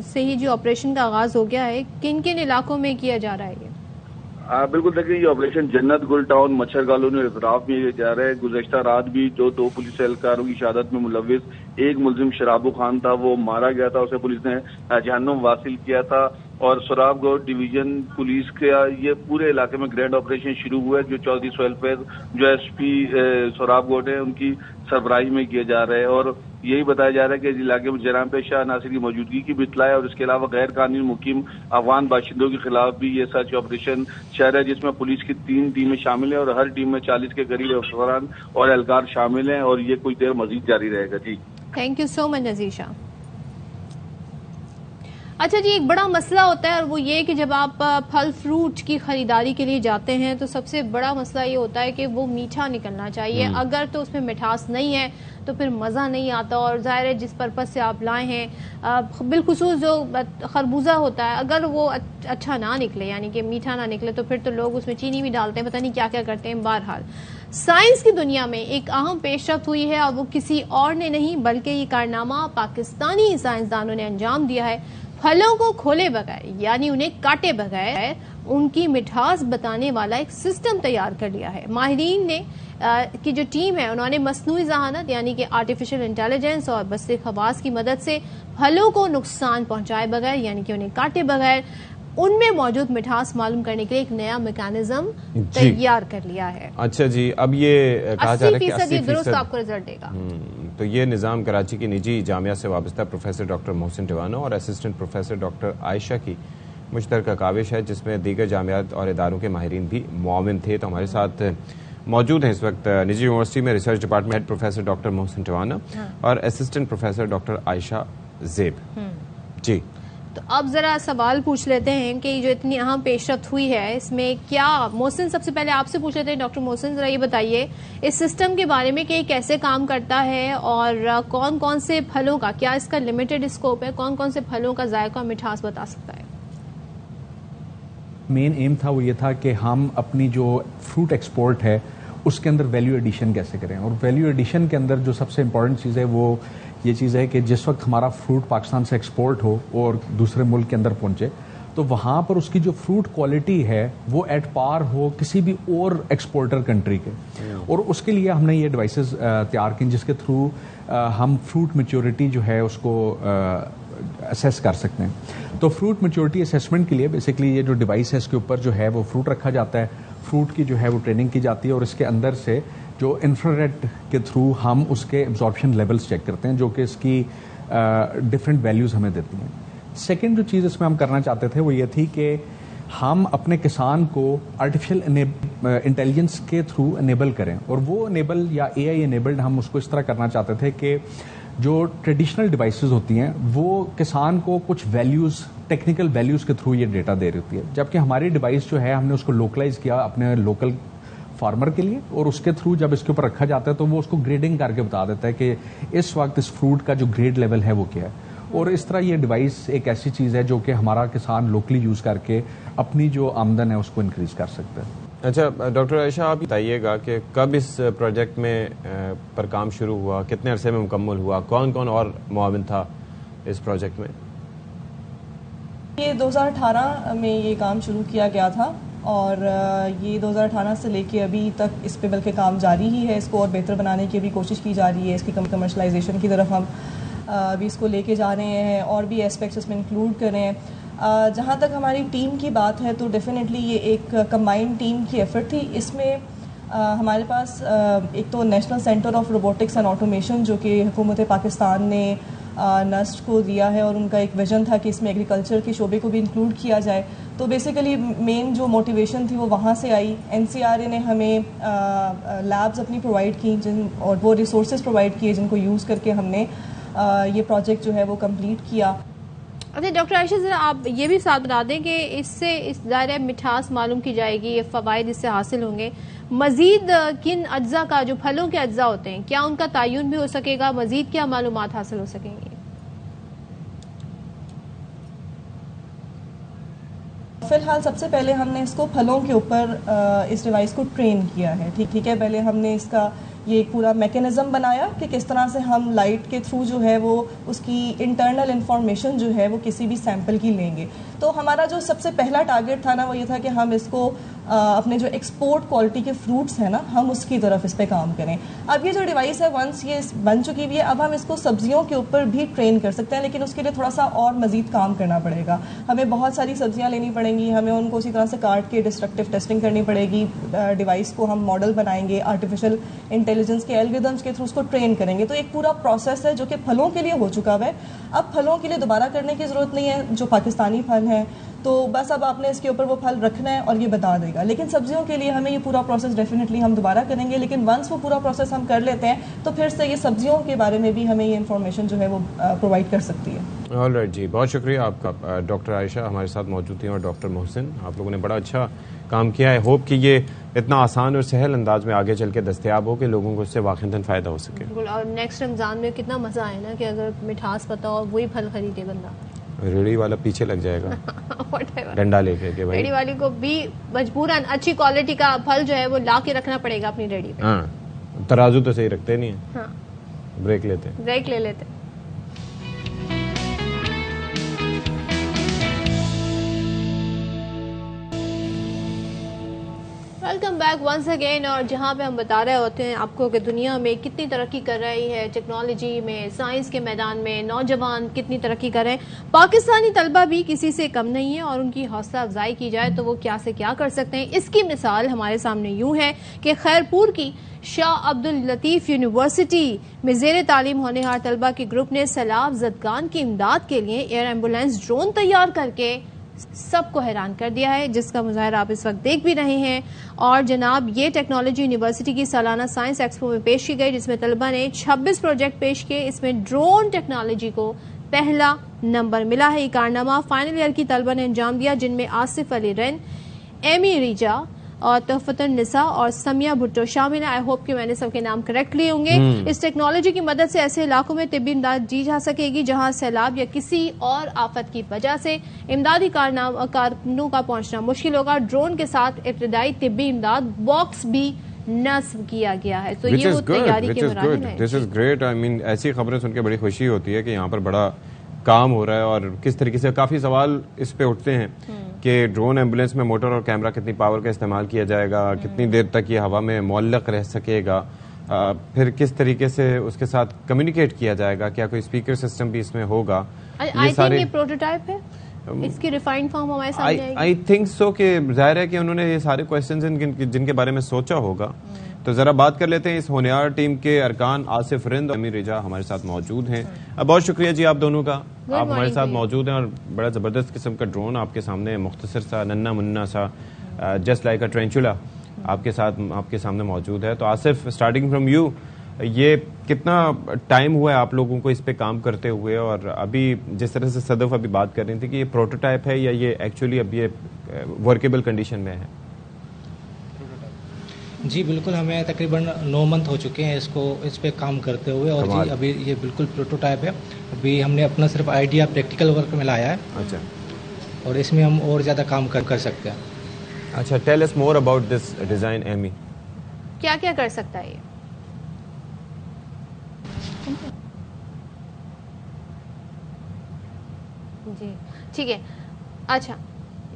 से ही जो ऑपरेशन का आगाज हो गया है, किन किन इलाकों में किया जा रहा है ये? बिल्कुल, देखिए ये ऑपरेशन जन्नत गुल टाउन, मच्छर कॉलोनी और इतराफ में जा रहा है। गुज़श्ता रात भी जो 2 पुलिस एहलकारों की शहादत में मुलव्विस एक मुलजिम शराबू खान था, वो मारा गया था, उसे पुलिस ने जहन्नुम वासिल किया था और सोहराबकोट डिवीजन पुलिस का ये पूरे इलाके में ग्रैंड ऑपरेशन शुरू हुआ है, जो चौधरी सोहेल फैज जो एसपी सोहराबकोट है उनकी सरबराही में किया जा रहा है। और यही बताया जा रहा है कि इस इलाके में जराम पेशा अनासिर की मौजूदगी की भी इत्तला है और इसके अलावा गैर कानूनी मुकीम अफगान बाशिंदों के खिलाफ भी ये सर्च ऑपरेशन चल रहा है, जिसमें पुलिस की 3 टीमें शामिल हैं और हर टीम में 40 के करीब अफसरान और एहलकार शामिल हैं और ये कुछ देर मजीद जारी रहेगा। जी थैंक यू सो मच नज़ीर शाह। अच्छा जी, एक बड़ा मसला होता है और वो ये कि जब आप फल फ्रूट की खरीदारी के लिए जाते हैं तो सबसे बड़ा मसला ये होता है कि वो मीठा निकलना चाहिए। अगर तो उसमें मिठास नहीं है तो फिर मज़ा नहीं आता और ज़ाहिर है जिस पर्पज़ से आप लाए हैं, बिलखुसूस जो खरबूजा होता है, अगर वो अच्छा ना निकले यानी कि मीठा ना निकले तो फिर तो लोग उसमें चीनी भी डालते हैं, पता नहीं क्या क्या करते हैं। बहरहाल साइंस की दुनिया में एक अहम पेशरफ्त हुई है और वो किसी और ने नहीं बल्कि ये कारनामा पाकिस्तानी साइंसदानों ने अंजाम दिया है। फलों को खोले बगैर यानी उन्हें काटे बगैर उनकी मिठास बताने वाला एक सिस्टम तैयार कर लिया है। माहिरीन ने की जो टीम है उन्होंने मसनूई ज़हानत यानी कि आर्टिफिशियल इंटेलिजेंस और बसरे खवास की मदद से फलों को नुकसान पहुंचाए बगैर यानी कि उन्हें काटे बगैर उनमें मौजूद मिठास मालूम करने के लिए एक नया मैकेनिज्म तैयार कर लिया है। अच्छा जी, अब ये कहा जा रहा है कि 80% दुरुस्त आपको रिजल्ट देगा। तो ये निज़ाम कराची की निजी जामिया से वाबस्ता प्रोफेसर डॉक्टर मोहसिन टिवाना और असिस्टेंट प्रोफेसर डॉक्टर आयशा की मुश्तरका काविश है, जिसमें दीगर जामियात और इदारों के माहिरीन भी मुआविन थे। तो हमारे साथ मौजूद हैं इस वक्त निजी यूनिवर्सिटी में research department head professor doctor Mohsin Tiwana और असिस्टेंट प्रोफेसर डॉक्टर आयशा जेब। जी, तो अब जरा सवाल पूछ लेते हैं कि जो इतनी अहम पेशरफ्त हुई है इसमें क्या, मोहसिन सबसे पहले आपसे पूछ लेते हैं। डॉक्टर मोहसिन, जरा ये बताइए इस सिस्टम के बारे में कि ये कैसे काम करता है और कौन कौन से फलों का, क्या इसका लिमिटेड स्कोप है, कौन कौन से फलों का जायका मिठास बता सकता है? मेन एम था वो ये था कि हम अपनी जो फ्रूट एक्सपोर्ट है उसके अंदर वैल्यू एडिशन कैसे करें, और वैल्यू एडिशन के अंदर जो सबसे इंपॉर्टेंट चीज़ है वो ये चीज़ है कि जिस वक्त हमारा फ्रूट पाकिस्तान से एक्सपोर्ट हो और दूसरे मुल्क के अंदर पहुंचे तो वहाँ पर उसकी जो फ्रूट क्वालिटी है वो एट पार हो किसी भी और एक्सपोर्टर कंट्री के। और उसके लिए हमने ये डिवाइसेस तैयार की जिसके थ्रू हम फ्रूट मैच्योरिटी जो है उसको असेस कर सकते हैं। तो फ्रूट मैच्योरिटी असेसमेंट के लिए बेसिकली ये जो डिवाइस है इसके ऊपर जो है वो फ्रूट रखा जाता है, फ्रूट की जो है वो ट्रेनिंग की जाती है और इसके अंदर से जो इंफ्रारेड के थ्रू हम उसके एब्जॉर्प्शन लेवल्स चेक करते हैं, जो कि इसकी डिफरेंट वैल्यूज़ हमें देती हैं। सेकेंड जो चीज़ इसमें हम करना चाहते थे वो ये थी कि हम अपने किसान को आर्टिफिशियल इंटेलिजेंस के थ्रू इनेबल करें, और वो इनेबल या AI इनेबल्ड हम उसको इस तरह करना चाहते थे कि जो ट्रेडिशनल डिवाइसेस होती हैं वो किसान को कुछ वैल्यूज़, टेक्निकल वैल्यूज़ के थ्रू ये डेटा दे रही होती है, जबकि हमारी डिवाइस जो है हमने उसको लोकलाइज किया अपने लोकल फार्मर के लिए, और उसके थ्रू जब इसके ऊपर रखा जाता है तो वो उसको ग्रेडिंग करके बता देता है कि इस वक्त इस फ्रूट का जो ग्रेड लेवल है वो क्या है। और इस तरह ये डिवाइस एक ऐसी चीज़ है जो कि हमारा किसान लोकली यूज़ करके अपनी जो आमदन है उसको इंक्रीज कर सकता है। अच्छा डॉक्टर आयशा, आप बताइएगा कि कब इस प्रोजेक्ट में पर काम शुरू हुआ, कितने अरसे में मुकम्मल हुआ, कौन कौन और मुआविन था इस प्रोजेक्ट में? ये 2018 में ये काम शुरू किया गया था, और ये 2018 से लेके अभी तक इस पे बल्कि काम जारी ही है। इसको और बेहतर बनाने की भी कोशिश की जा रही है, इसकी कमर्शलाइजेशन की तरफ हम अभी इसको लेके जा रहे हैं और भी एस्पेक्ट्स इसमें इंक्लूड कर रहे हैं। जहाँ तक हमारी टीम की बात है तो डेफिनेटली ये एक कंबाइंड टीम की एफर्ट थी। इसमें हमारे पास एक तो national centre of robotics and automation जो कि हुकूमत पाकिस्तान ने नस्ट को दिया है, और उनका एक विजन था कि इसमें एग्रीकल्चर के शोबे को भी इंक्लूड किया जाए। तो बेसिकली मेन जो मोटिवेशन थी वो वहाँ से आई। NCRA ने हमें लैब्स अपनी प्रोवाइड की और वो रिसोर्सेज प्रोवाइड किए जिनको यूज़ करके हमने ये प्रोजेक्ट जो है वो कंप्लीट किया। अच्छा डॉक्टर आयशा, ज़रा आप ये भी साथ बता दें कि इससे इस दायरे मिठास मालूम की जाएगी, ये फ़वाइद इससे हासिल होंगे। मज़ीद किन अज्जा का, जो फलों के अज्जा होते हैं, क्या उनका तायुन भी हो सकेगा? मज़ीद क्या मालूमात हासिल हो सकेंगी? फिलहाल सबसे पहले हमने इसको फलों के ऊपर इस डिवाइस को ट्रेन किया है। ठीक है, पहले हमने इसका ये एक पूरा मैकेनिज्म बनाया कि किस तरह से हम लाइट के थ्रू जो है वो उसकी इंटरनल इंफॉर्मेशन जो है वो किसी भी सैंपल की लेंगे। तो हमारा जो सबसे पहला टारगेट था ना वो ये था कि हम इसको अपने जो एक्सपोर्ट क्वालिटी के फ्रूट्स हैं ना, हम उसकी तरफ इस पे काम करें। अब ये जो डिवाइस है वंस ये बन चुकी हुई है, अब हम इसको सब्जियों के ऊपर भी ट्रेन कर सकते हैं, लेकिन उसके लिए थोड़ा सा और मजीद काम करना पड़ेगा। हमें बहुत सारी सब्जियां लेनी पड़ेंगी, हमें उनको उसी तरह से काट के डिस्ट्रक्टिव टेस्टिंग करनी पड़ेगी। डिवाइस को हम मॉडल बनाएंगे, आर्टिफिशियल इंटेलिजेंस के एल्गोरिथम्स के थ्रू उसको ट्रेन करेंगे। तो एक पूरा प्रोसेस है जो कि फलों के लिए हो चुका है। अब फलों के लिए दोबारा करने की जरूरत नहीं है, जो पाकिस्तानी फल है तो बस अब आपने इसके ऊपर वो फल रखना है और ये बता देगा। लेकिन सब्जियों के लिए हमें ये पूरा प्रोसेस डेफिनेटली हम दोबारा करेंगे, लेकिन वंस वो पूरा प्रोसेस हम कर लेते हैं तो फिर से ये सब्जियों के बारे में भी हमें ये इन्फॉर्मेशन जो है वो प्रोवाइड कर सकती है। ऑलराइट जी, बहुत शुक्रिया आपका। डॉक्टर आयशा हमारे साथ मौजूद थी और डॉक्टर मोहसिन, आप लोगों ने बड़ा अच्छा काम किया है। होप कि ये इतना आसान और सहल अंदाज में आगे चल के दस्तयाब हो कि लोगों को इससे वाक़ईतन फ़ायदा हो सके। बिल्कुल, और नेक्स्ट रमज़ान में कितना मज़ा आए ना कि अगर मिठास पता हो वही फल खरीदे बंदा, रेडी वाला पीछे लग जाएगा डंडा लेके के भाई, रेडी वाली को भी मजबूरन अच्छी क्वालिटी का फल जो है वो ला के रखना पड़ेगा अपनी रेडी पे। हाँ, तराजू तो सही रखते नहीं है। हाँ, ब्रेक ले लेते। Welcome back once again. और जहां पे हम बता रहे होते हैं आपको कि दुनिया में कितनी तरक्की कर रही है, टेक्नोलॉजी में, साइंस के मैदान में नौजवान कितनी तरक्की कर रहे हैं। पाकिस्तानी तलबा भी किसी से कम नहीं है और उनकी हौसला अफजाई की जाए तो वो क्या से क्या कर सकते हैं। इसकी मिसाल हमारे सामने यूं है कि खैरपुर की शाह अब्दुल लतीफ यूनिवर्सिटी में ज़ेर तालीम होनहार तलबा के ग्रुप ने सैलाब ज़दगान की इमदाद के लिए एयर एम्बुलेंस ड्रोन तैयार करके सबको हैरान कर दिया है, जिसका मुजाहरा आप इस वक्त देख भी रहे हैं। और जनाब ये टेक्नोलॉजी यूनिवर्सिटी की सालाना साइंस एक्सपो में पेश की गई, जिसमें तलबा ने 26 प्रोजेक्ट पेश किए। इसमें ड्रोन टेक्नोलॉजी को पहला नंबर मिला है। ये कारनामा फाइनल ईयर की तलबा ने अंजाम दिया, जिनमें आसिफ अली रैन, एमी रिजा और तोहफतुन निसा और समिया भुट्टो शामिल है। आई होप कि मैंने सबके नाम करेक्ट लिए होंगे। इस टेक्नोलॉजी की मदद से ऐसे इलाकों में तिब्बी इमदाद दी जा सकेगी जहां सैलाब या किसी और आफत की वजह से इमदादी कारकुनों का पहुंचना मुश्किल होगा। ड्रोन के साथ इब्तदाई तिब्बी इमदाद बॉक्स भी नस्ब किया गया है। तो ये वो तैयारी के मराहिल हैं। This is great. I mean ऐसी खबरें सुन के बड़ी खुशी होती है कि यहाँ पर बड़ा काम हो रहा है। और किस तरीके से काफी सवाल इस पे उठते हैं कि ड्रोन एम्बुलेंस में मोटर और कैमरा कितनी पावर का इस्तेमाल किया जाएगा, कितनी देर तक ये हवा में मुअल्लक रह सकेगा, फिर किस तरीके से उसके साथ कम्युनिकेट किया जाएगा, क्या कोई स्पीकर सिस्टम भी इसमें होगा। आई थिंक ये प्रोटोटाइप है, इसकी रिफाइंड फॉर्म हमारे सामने आएगी। आई थिंक सो कि जाहिर है कि उन्होंने ये सारे क्वेश्चंस जिनके बारे में सोचा होगा तो जरा बात कर लेते हैं इस होनहार टीम के अरकान आसिफ रिंद और अमीर रिजा हमारे साथ मौजूद हैं। बहुत शुक्रिया जी आप दोनों का, आप हमारे साथ मौजूद हैं और बड़ा ज़बरदस्त किस्म का ड्रोन आपके सामने मुख्तसर सा नन्ना मुन्ना सा जस्ट लाइक अ ट्रेंचुला आपके सामने मौजूद है। तो आसिफ, स्टार्टिंग फ्रॉम यू, ये कितना टाइम हुआ है आप लोगों को इस पे काम करते हुए, और अभी जिस तरह से सदफ अभी बात कर रही थी कि ये प्रोटोटाइप है या ये एक्चुअली अभी ये वर्केबल कंडीशन में है? जी बिल्कुल, हमें तकरीबन 9 मंथ हो चुके हैं इस पे काम करते हुए, और जी अभी ये बिल्कुल प्रोटोटाइप है। अभी हमने अपना सिर्फ आइडिया प्रैक्टिकल वर्क में लाया है। अच्छा, और इसमें हम और ज़्यादा काम कर सकते हैं। अच्छा, tell us more about this design Amy. क्या क्या कर सकता है ये? जी ठीक है। अच्छा,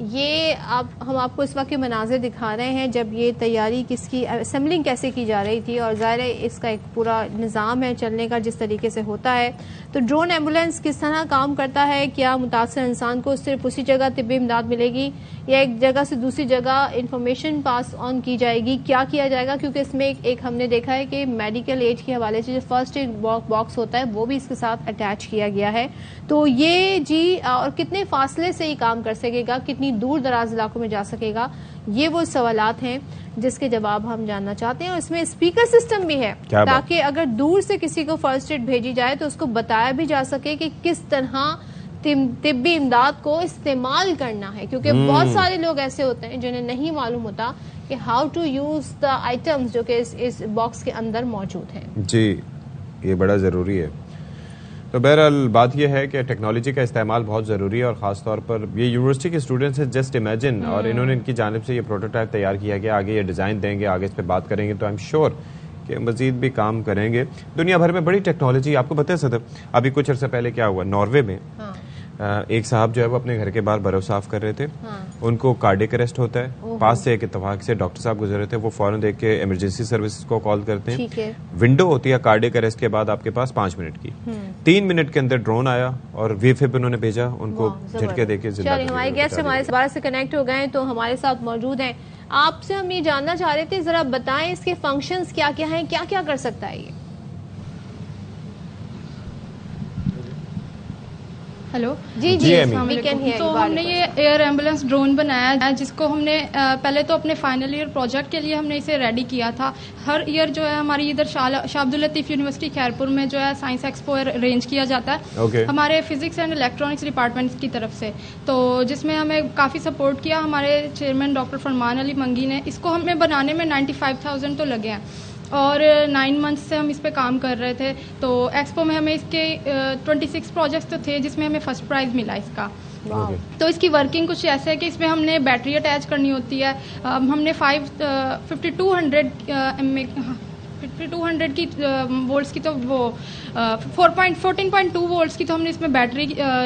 ये हम आपको इस वक्त के मनाज़िर दिखा रहे हैं जब ये तैयारी किसकी असेंबलिंग कैसे की जा रही थी, और ज़ाहिर है इसका एक पूरा निज़ाम है चलने का जिस तरीके से होता है। तो ड्रोन एम्बुलेंस किस तरह काम करता है, क्या मुतासर इंसान को सिर्फ उसी जगह तिब्बी इमदाद मिलेगी या एक जगह से दूसरी जगह इंफॉर्मेशन पास ऑन की जाएगी, क्या किया जाएगा, क्योंकि इसमें एक हमने देखा है कि मेडिकल एड के हवाले से जो फर्स्ट एड बॉक्स होता है वो भी इसके साथ अटैच किया गया है। तो ये जी, और कितने फासले से ये काम कर सकेगा, कितनी दूर दराज इलाकों में जा सकेगा, ये वो सवालात हैं जिसके जवाब हम जानना चाहते हैं। और इसमें स्पीकर सिस्टम भी है ताकि अगर दूर से किसी को फर्स्ट एड भेजी जाए तो उसको बताया भी जा सके कि किस तरह तिब्बी इमदाद को इस्तेमाल करना है, क्योंकि बहुत सारे लोग ऐसे होते हैं जिन्हें नहीं मालूम होता कि how to use the items जो कि इस बॉक्स के अंदर मौजूद हैं। जी, ये बड़ा ज़रूरी है। तो बहरहाल बात यह है कि टेक्नोलॉजी का इस्तेमाल बहुत ज़रूरी है, और ख़ास तौर पर ये यूनिवर्सिटी के स्टूडेंट्स हैं, जस्ट इमेजिन, और इन्होंने इनकी जानिब से ये प्रोटोटाइप तैयार किया गया। आगे ये डिज़ाइन देंगे, आगे इस पर बात करेंगे, तो आई एम श्योर कि मज़ीद भी काम करेंगे। दुनिया भर में बड़ी टेक्नोलॉजी, आपको पता है सदर, अभी कुछ अर्सा पहले क्या हुआ नॉर्वे में, एक साहब जो है वो अपने घर के बाहर बर्फ साफ कर रहे थे, उनको कार्डियक अरेस्ट होता है, पास से एक इत्तेफाक से डॉक्टर साहब गुजर रहे थे, वो फौरन देख के इमरजेंसी सर्विसेज को कॉल करते हैं। विंडो होती है कार्डियक अरेस्ट के बाद आपके पास 5 मिनट की, 3 मिनट के अंदर ड्रोन आया और वीएफए उन्होंने भेजा, उनको झटके देके जिंदा। हमारे गेस्ट हमारे दोबारा से कनेक्ट हो गए तो हमारे साथ मौजूद हैं। आपसे हम ये जानना चाह रहे थे, जरा बताएं इसके फंक्शंस क्या क्या हैं, क्या क्या कर सकता है ये? हेलो जी जी, तो हमने ये एयर एम्बुलेंस ड्रोन बनाया है, जिसको हमने पहले तो अपने फाइनल ईयर प्रोजेक्ट के लिए हमने इसे रेडी किया था। हर ईयर जो है हमारी इधर शाह अब्दुल लतीफ यूनिवर्सिटी खैरपुर में जो है साइंस एक्सपो अरेंज किया जाता है हमारे फिजिक्स एंड इलेक्ट्रॉनिक्स डिपार्टमेंट की तरफ से, तो जिसमें हमें काफ़ी सपोर्ट किया हमारे चेयरमैन डॉक्टर फरमान अली मंगी ने। इसको हमें बनाने में 95,000 तो लगे हैं, और 9 मंथ से हम इस पे काम कर रहे थे। तो एक्सपो में हमें इसके 26 प्रोजेक्ट्स तो थे जिसमें हमें फर्स्ट प्राइज़ मिला इसका। तो इसकी वर्किंग कुछ ऐसे है कि इसमें हमने बैटरी अटैच करनी होती है। हमने 5200 की वोल्ट्स की तो वो 14.2 वोल्ट्स की तो हमने इसमें बैटरी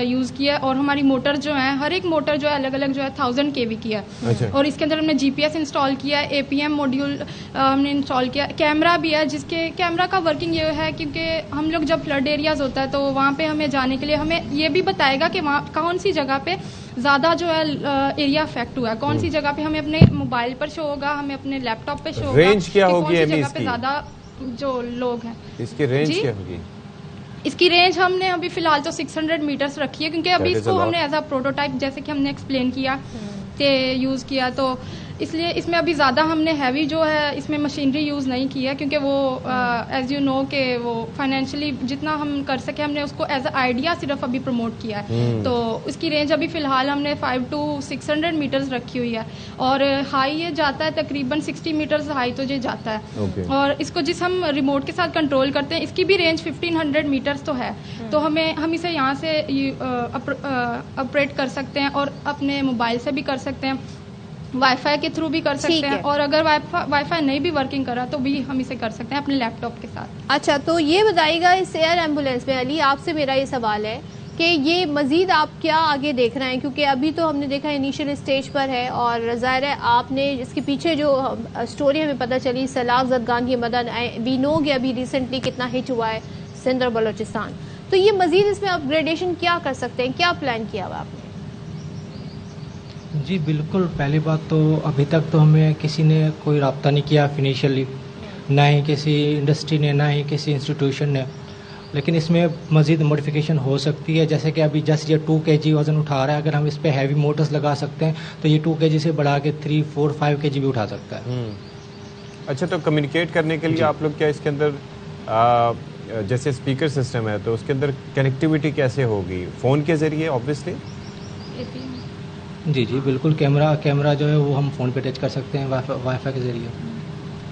यूज़ किया है, और हमारी मोटर जो है हर एक मोटर जो है अलग अलग जो है 1000 kV की है। और इसके अंदर हमने GPS इंस्टॉल किया है, APM मॉड्यूल हमने इंस्टॉल किया, कैमरा भी है, जिसके कैमरा का वर्किंग ये है क्योंकि हम लोग जब फ्लड एरियाज होता है तो वहाँ पे हमें जाने के लिए हमें ये भी बताएगा कि वहाँ कौन सी जगह पे ज़्यादा जो है एरिया अफेक्ट हुआ है, कौन सी जगह पे हमें अपने मोबाइल पर शो होगा, हमें अपने लैपटॉप पे शो होगा, रेंज क्या होगी, कौन सी जगह पे ज़्यादा जो लोग हैं। इसकी रेंज क्या होगी? इसकी रेंज हमने अभी फिलहाल तो 600 मीटर्स रखी है, क्योंकि अभी इसको हमने एज अ प्रोटोटाइप जैसे कि हमने एक्सप्लेन किया के यूज़ किया, तो इसलिए इसमें अभी ज़्यादा हमने हैवी जो है इसमें मशीनरी यूज़ नहीं की है, क्योंकि वो एज यू नो के वो फाइनेंशियली जितना हम कर सके हमने उसको एज अ आइडिया सिर्फ अभी प्रमोट किया है। तो उसकी रेंज अभी फ़िलहाल हमने 5 to 600 मीटर्स रखी हुई है, और हाई ये जाता है तकरीबन 60 मीटर्स हाई तो ये जाता है। और इसको जिस हम रिमोट के साथ कंट्रोल करते हैं इसकी भी रेंज 1500 मीटर्स तो है, तो हम इसे यहाँ से ऑपरेट कर सकते हैं और अपने मोबाइल से भी कर सकते हैं, वाईफाई के थ्रू भी कर सकते हैं, और अगर वाईफाई नहीं भी वर्किंग कर रहा तो भी हम इसे कर सकते हैं अपने लैपटॉप के साथ। अच्छा, तो ये बताइएगा इस एयर एम्बुलेंस में, अली आपसे मेरा ये सवाल है कि ये मजीद आप क्या आगे देख रहे हैं, क्योंकि अभी तो हमने देखा इनिशियल स्टेज पर है, और ज़ाहिर है आपने इसके पीछे जो स्टोरी हमें पता चली सलाख जदगान की मदद, वी नो कि अभी रिसेंटली कितना हिट हुआ है सिंध और बलोचिस्तान, तो ये मजीद इसमें अपग्रेडेशन क्या कर सकते हैं, क्या प्लान किया हुआ आपने? जी बिल्कुल, पहली बात तो अभी तक तो हमें किसी ने कोई रब्ता नहीं किया फिनिशियली, ना ही किसी इंडस्ट्री ने, ना ही किसी इंस्टीट्यूशन ने। लेकिन इसमें मज़ीद मॉडिफिकेशन हो सकती है, जैसे कि अभी जस्ट ये 2 kg वज़न उठा रहा है, अगर हम इस पर हैवी मोटर्स लगा सकते हैं तो ये 2 kg से बढ़ा के 3, 4, 5 kg भी उठा सकता है। अच्छा, तो कम्युनिकेट करने के लिए आप लोग क्या इसके अंदर जैसे स्पीकर सिस्टम है तो उसके अंदर कनेक्टिविटी कैसे होगी? फ़ोन के ज़रिए ऑब्वियसली? जी जी बिल्कुल, कैमरा जो है वो हम फ़ोन पे टच कर सकते हैं वाईफाई के ज़रिए।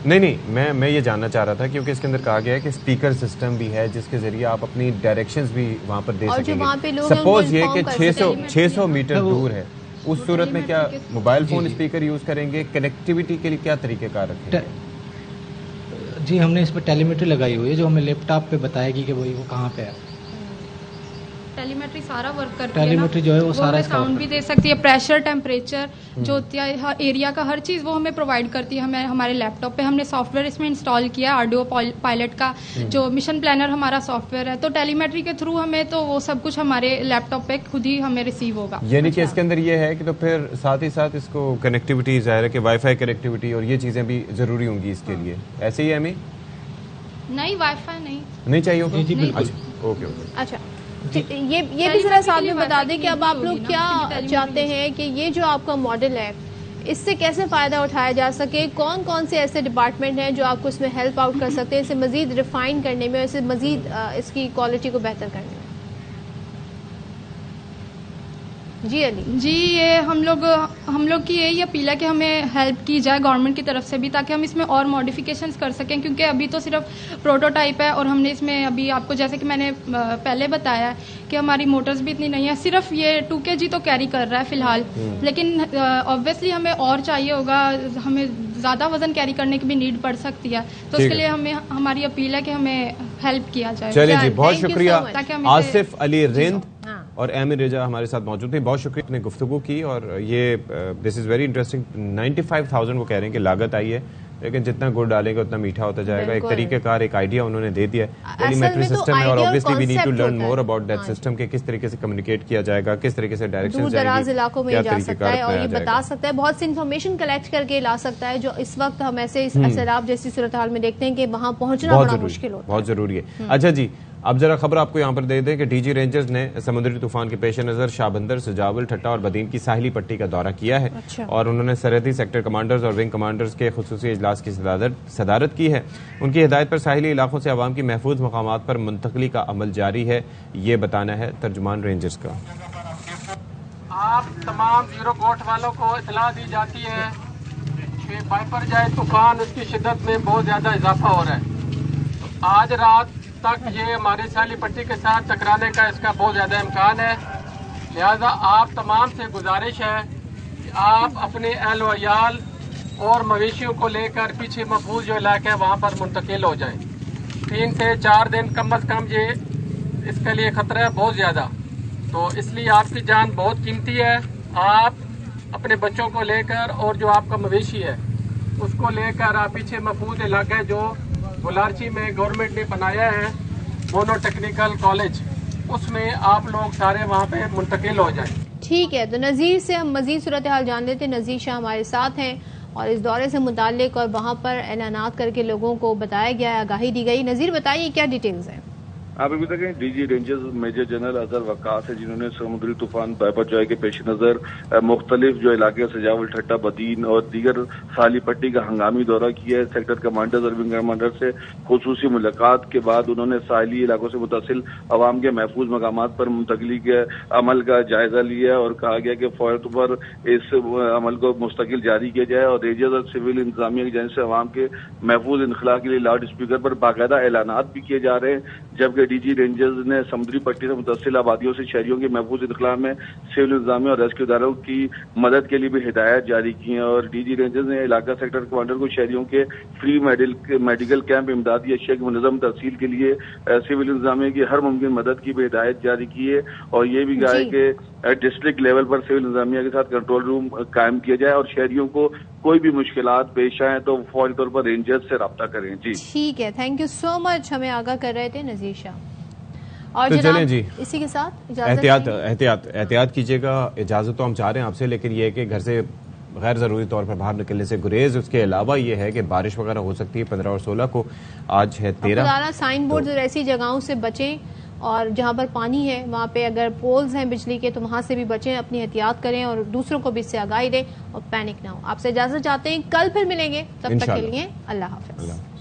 नहीं, मैं ये जानना चाह रहा था क्योंकि इसके अंदर कहा गया है कि स्पीकर सिस्टम भी है जिसके ज़रिए आप अपनी डायरेक्शंस भी वहाँ पर दे सकेंगे। सपोज ये कि 600 मीटर दूर है, उस सूरत में क्या मोबाइल फ़ोन स्पीकर यूज़ करेंगे? कनेक्टिविटी के लिए क्या तरीक़ेकार रखेंगे? जी, हमने इस पर टेलीमेट्री लगाई हुई है जो हमें लैपटॉप पे बताएगी कि वो कहाँ पे है। टेलीमेट्री सारा वर्क करती टेलीमेट्री जो है वो सारा साउंड भी दे सकती है, प्रेशर, टेम्परेचर जो होती है एरिया का, हर चीज़ वो हमें प्रोवाइड करती है। हमें हमारे लैपटॉप पे हमने सॉफ्टवेयर इसमें इंस्टॉल किया, आर्डियो पायलट का जो मिशन प्लानर हमारा सॉफ्टवेयर है, तो टेलीमेट्री के थ्रू हमें तो वो सब कुछ हमारे लैपटॉप पे खुद ही हमें रिसीव होगा। यानी कि इसके अंदर ये है कि तो फिर साथ ही साथ इसको कनेक्टिविटी, ज़ाहिर है कि वाईफाई कनेक्टिविटी और ये चीज़ें भी ज़रूरी होंगी इसके लिए, ऐसे ही है? हमें नहीं, वाईफाई नहीं चाहिए होगा? जी बिल्कुल। ओके। अच्छा, ये भी जरा साथ में बता दें कि अब आप लोग क्या चाहते हैं कि ये जो आपका मॉडल है इससे कैसे फ़ायदा उठाया जा सके? कौन कौन से ऐसे डिपार्टमेंट हैं जो आपको इसमें हेल्प आउट कर सकते हैं, इसे मज़ीद रिफाइन करने में, इसे मज़ीद इसकी क्वालिटी को बेहतर करने में? जी अली जी, ये हम लोग की यही अपील है कि हमें हेल्प की जाए गवर्नमेंट की तरफ से भी, ताकि हम इसमें और मॉडिफिकेशंस कर सकें, क्योंकि अभी तो सिर्फ प्रोटोटाइप है और हमने इसमें अभी आपको जैसे कि मैंने पहले बताया कि हमारी मोटर्स भी इतनी नहीं है, सिर्फ ये 2 kg तो कैरी कर रहा है फिलहाल, लेकिन ऑब्वियसली हमें और चाहिए होगा, हमें ज़्यादा वजन कैरी करने की भी नीड पड़ सकती है, तो उसके लिए हमारी अपील है कि हमें हेल्प किया जाए। चलिए जी, बहुत शुक्रिया। आसिफ अली रिंद और एमिर रेजा हमारे साथ मौजूद थे, बहुत शुक्रिया आपने गुफ्तगू की। और ये दिस इज़ वेरी इंटरेस्टिंग। 95,000 वो कह रहे हैं कि लागत आई है, लेकिन जितना गुड़ डालेंगे उतना मीठा होता जाएगा। एक तरीकेकार, एक आइडिया उन्होंने दे दिया है। टेलीमेट्री सिस्टम है और obviously we need to learn more about that system के किस तरीके से कम्युनिकेट किया जाएगा, किस तरीके से डायरेक्शन दूर दराज इलाकों में जा सकता है और ये बता सकता है, बहुत सी इन्फॉर्मेशन कलेक्ट करके ला सकता है, जो इस वक्त हम ऐसे सैलाब जैसी सूरत हाल में देखते हैं कि वहाँ पहुँचना बड़ा मुश्किल होता है, बहुत जरूरी है। अच्छा जी, अब जरा खबर आपको यहाँ पर दे दें कि डीजी रेंजर्स ने समुद्री तूफान के पेश नज़र शाहबंदर, सजावल, ठट्टा और बदीन की साहिली पट्टी का दौरा किया है। और उन्होंने सरहदी सेक्टर कमांडर्स और विंग कमांडर्स के खुसूसी इजलास की सदारत की है। उनकी हिदायत पर साहिली इलाकों से आवाम की महफूज मकामात पर मुंतकली का अमल जारी है। ये बताना है तर्जुमान रेंजर्स का। आप तमाम जीरो कोट वालों को इतला दी जाती है कि वाइपर जाए तूफान, उसकी शिद्दत में बहुत ज्यादा इजाफा हो रहा है। आज रात तक ये हमारी साली पट्टी के साथ टकराने का इसका बहुत ज़्यादा इम्कान है, लिहाजा आप तमाम से गुजारिश है कि आप अपने अहल व अयाल और मवेशियों को लेकर पीछे महफूज जो इलाके है वहाँ पर मुंतकिल हो जाए। 3 से 4 दिन कम अज़ कम ये इसके लिए ख़तरा है बहुत ज़्यादा, तो इसलिए आपकी जान बहुत कीमती है। आप अपने बच्चों को लेकर और जो आपका मवेशी है उसको लेकर आप पीछे महफूज इलाके जो गुलारची में गवर्नमेंट ने बनाया है मोनो टेक्निकल कॉलेज, उसमें आप लोग सारे वहाँ पे मुंतकिल हो जाएं। ठीक है, तो नज़ीर से हम मजीद सूरत हाल जान लेते हैं। नज़ीर शाह हमारे साथ हैं और इस दौरे से मुताल्लिक और वहाँ पर ऐलानात करके लोगों को बताया गया, आगाही दी गई। नज़ीर बताइए क्या डिटेल्स हैं? आप अभी तक DG Rangers Major General Azhar Waqas है जिन्होंने समुद्री तूफान वाइपर जॉय के पेश नज़र मुख्तलिफ जो इलाके सजावल, ठट्टा, बदीन और दीगर साली पट्टी का हंगामी दौरा किया है। सेक्टर कमांडर्स और विंग कमांडर से खुसूसी मुलाकात के बाद उन्होंने साहली इलाकों से मुतसिल अवाम के महफूज मकामात पर मुंतकली के अमल का जायजा लिया और कहा गया कि फौरन पर इस अमल को मुस्तकिल जारी किया जाए और रेंजर्स और सिविल इंतजामिया की जानिब से अवाम के महफूज इनखला के लिए लाउड स्पीकर पर बाकायदा ऐलानात भी किए जा रहे हैं। जबकि डीजी रेंजर्स ने समुद्री पट्टी से मुतसिल आबादियों से शहरियों के महफूज इनखला में सिविल इंतजामिया और रेस्क्यू इदारों की मदद के लिए भी हिदायत जारी की है। और डीजी रेंजर्स ने इलाका सेक्टर कमांडर को शहरियों के फ्री मेडिकल कैंप, इमदादी अशिया की मुनज़्ज़म तहसील के लिए सिविल इंतजामिया की हर मुमकिन मदद की भी हिदायत जारी की है। और ये भी कहा है कि डिस्ट्रिक्ट लेवल पर सिविल इंतजामिया के साथ कंट्रोल रूम कायम किया जाए और शहरियों को कोई भी मुश्किलात पेश आए तो फौरी तौर पर रेंजर्स से रब्ता करें। जी ठीक है, थैंक यू सो मच, हमें आगाह कर रहे थे नज़ीर शाह। और तो चलें जी, इसी के साथ एहतियात कीजिएगा। इजाजत तो हम चाह रहे हैं आपसे, लेकिन यह है कि घर से गैर ज़रूरी तौर पर बाहर निकलने से गुरेज। उसके अलावा ये है कि बारिश वगैरह हो सकती है 15 और 16 को, आज है 13। साइन बोर्ड और ऐसी जगहों से बचें, और जहाँ पर पानी है वहाँ पे अगर पोल्स हैं बिजली के तो वहाँ से भी बचें, अपनी एहतियात करें और दूसरों को भी इससे आगाही दें और पैनिक ना हो। आपसे इजाजत चाहते हैं, कल फिर मिलेंगे, तब तक के लिए अल्लाह हाफ़िज़।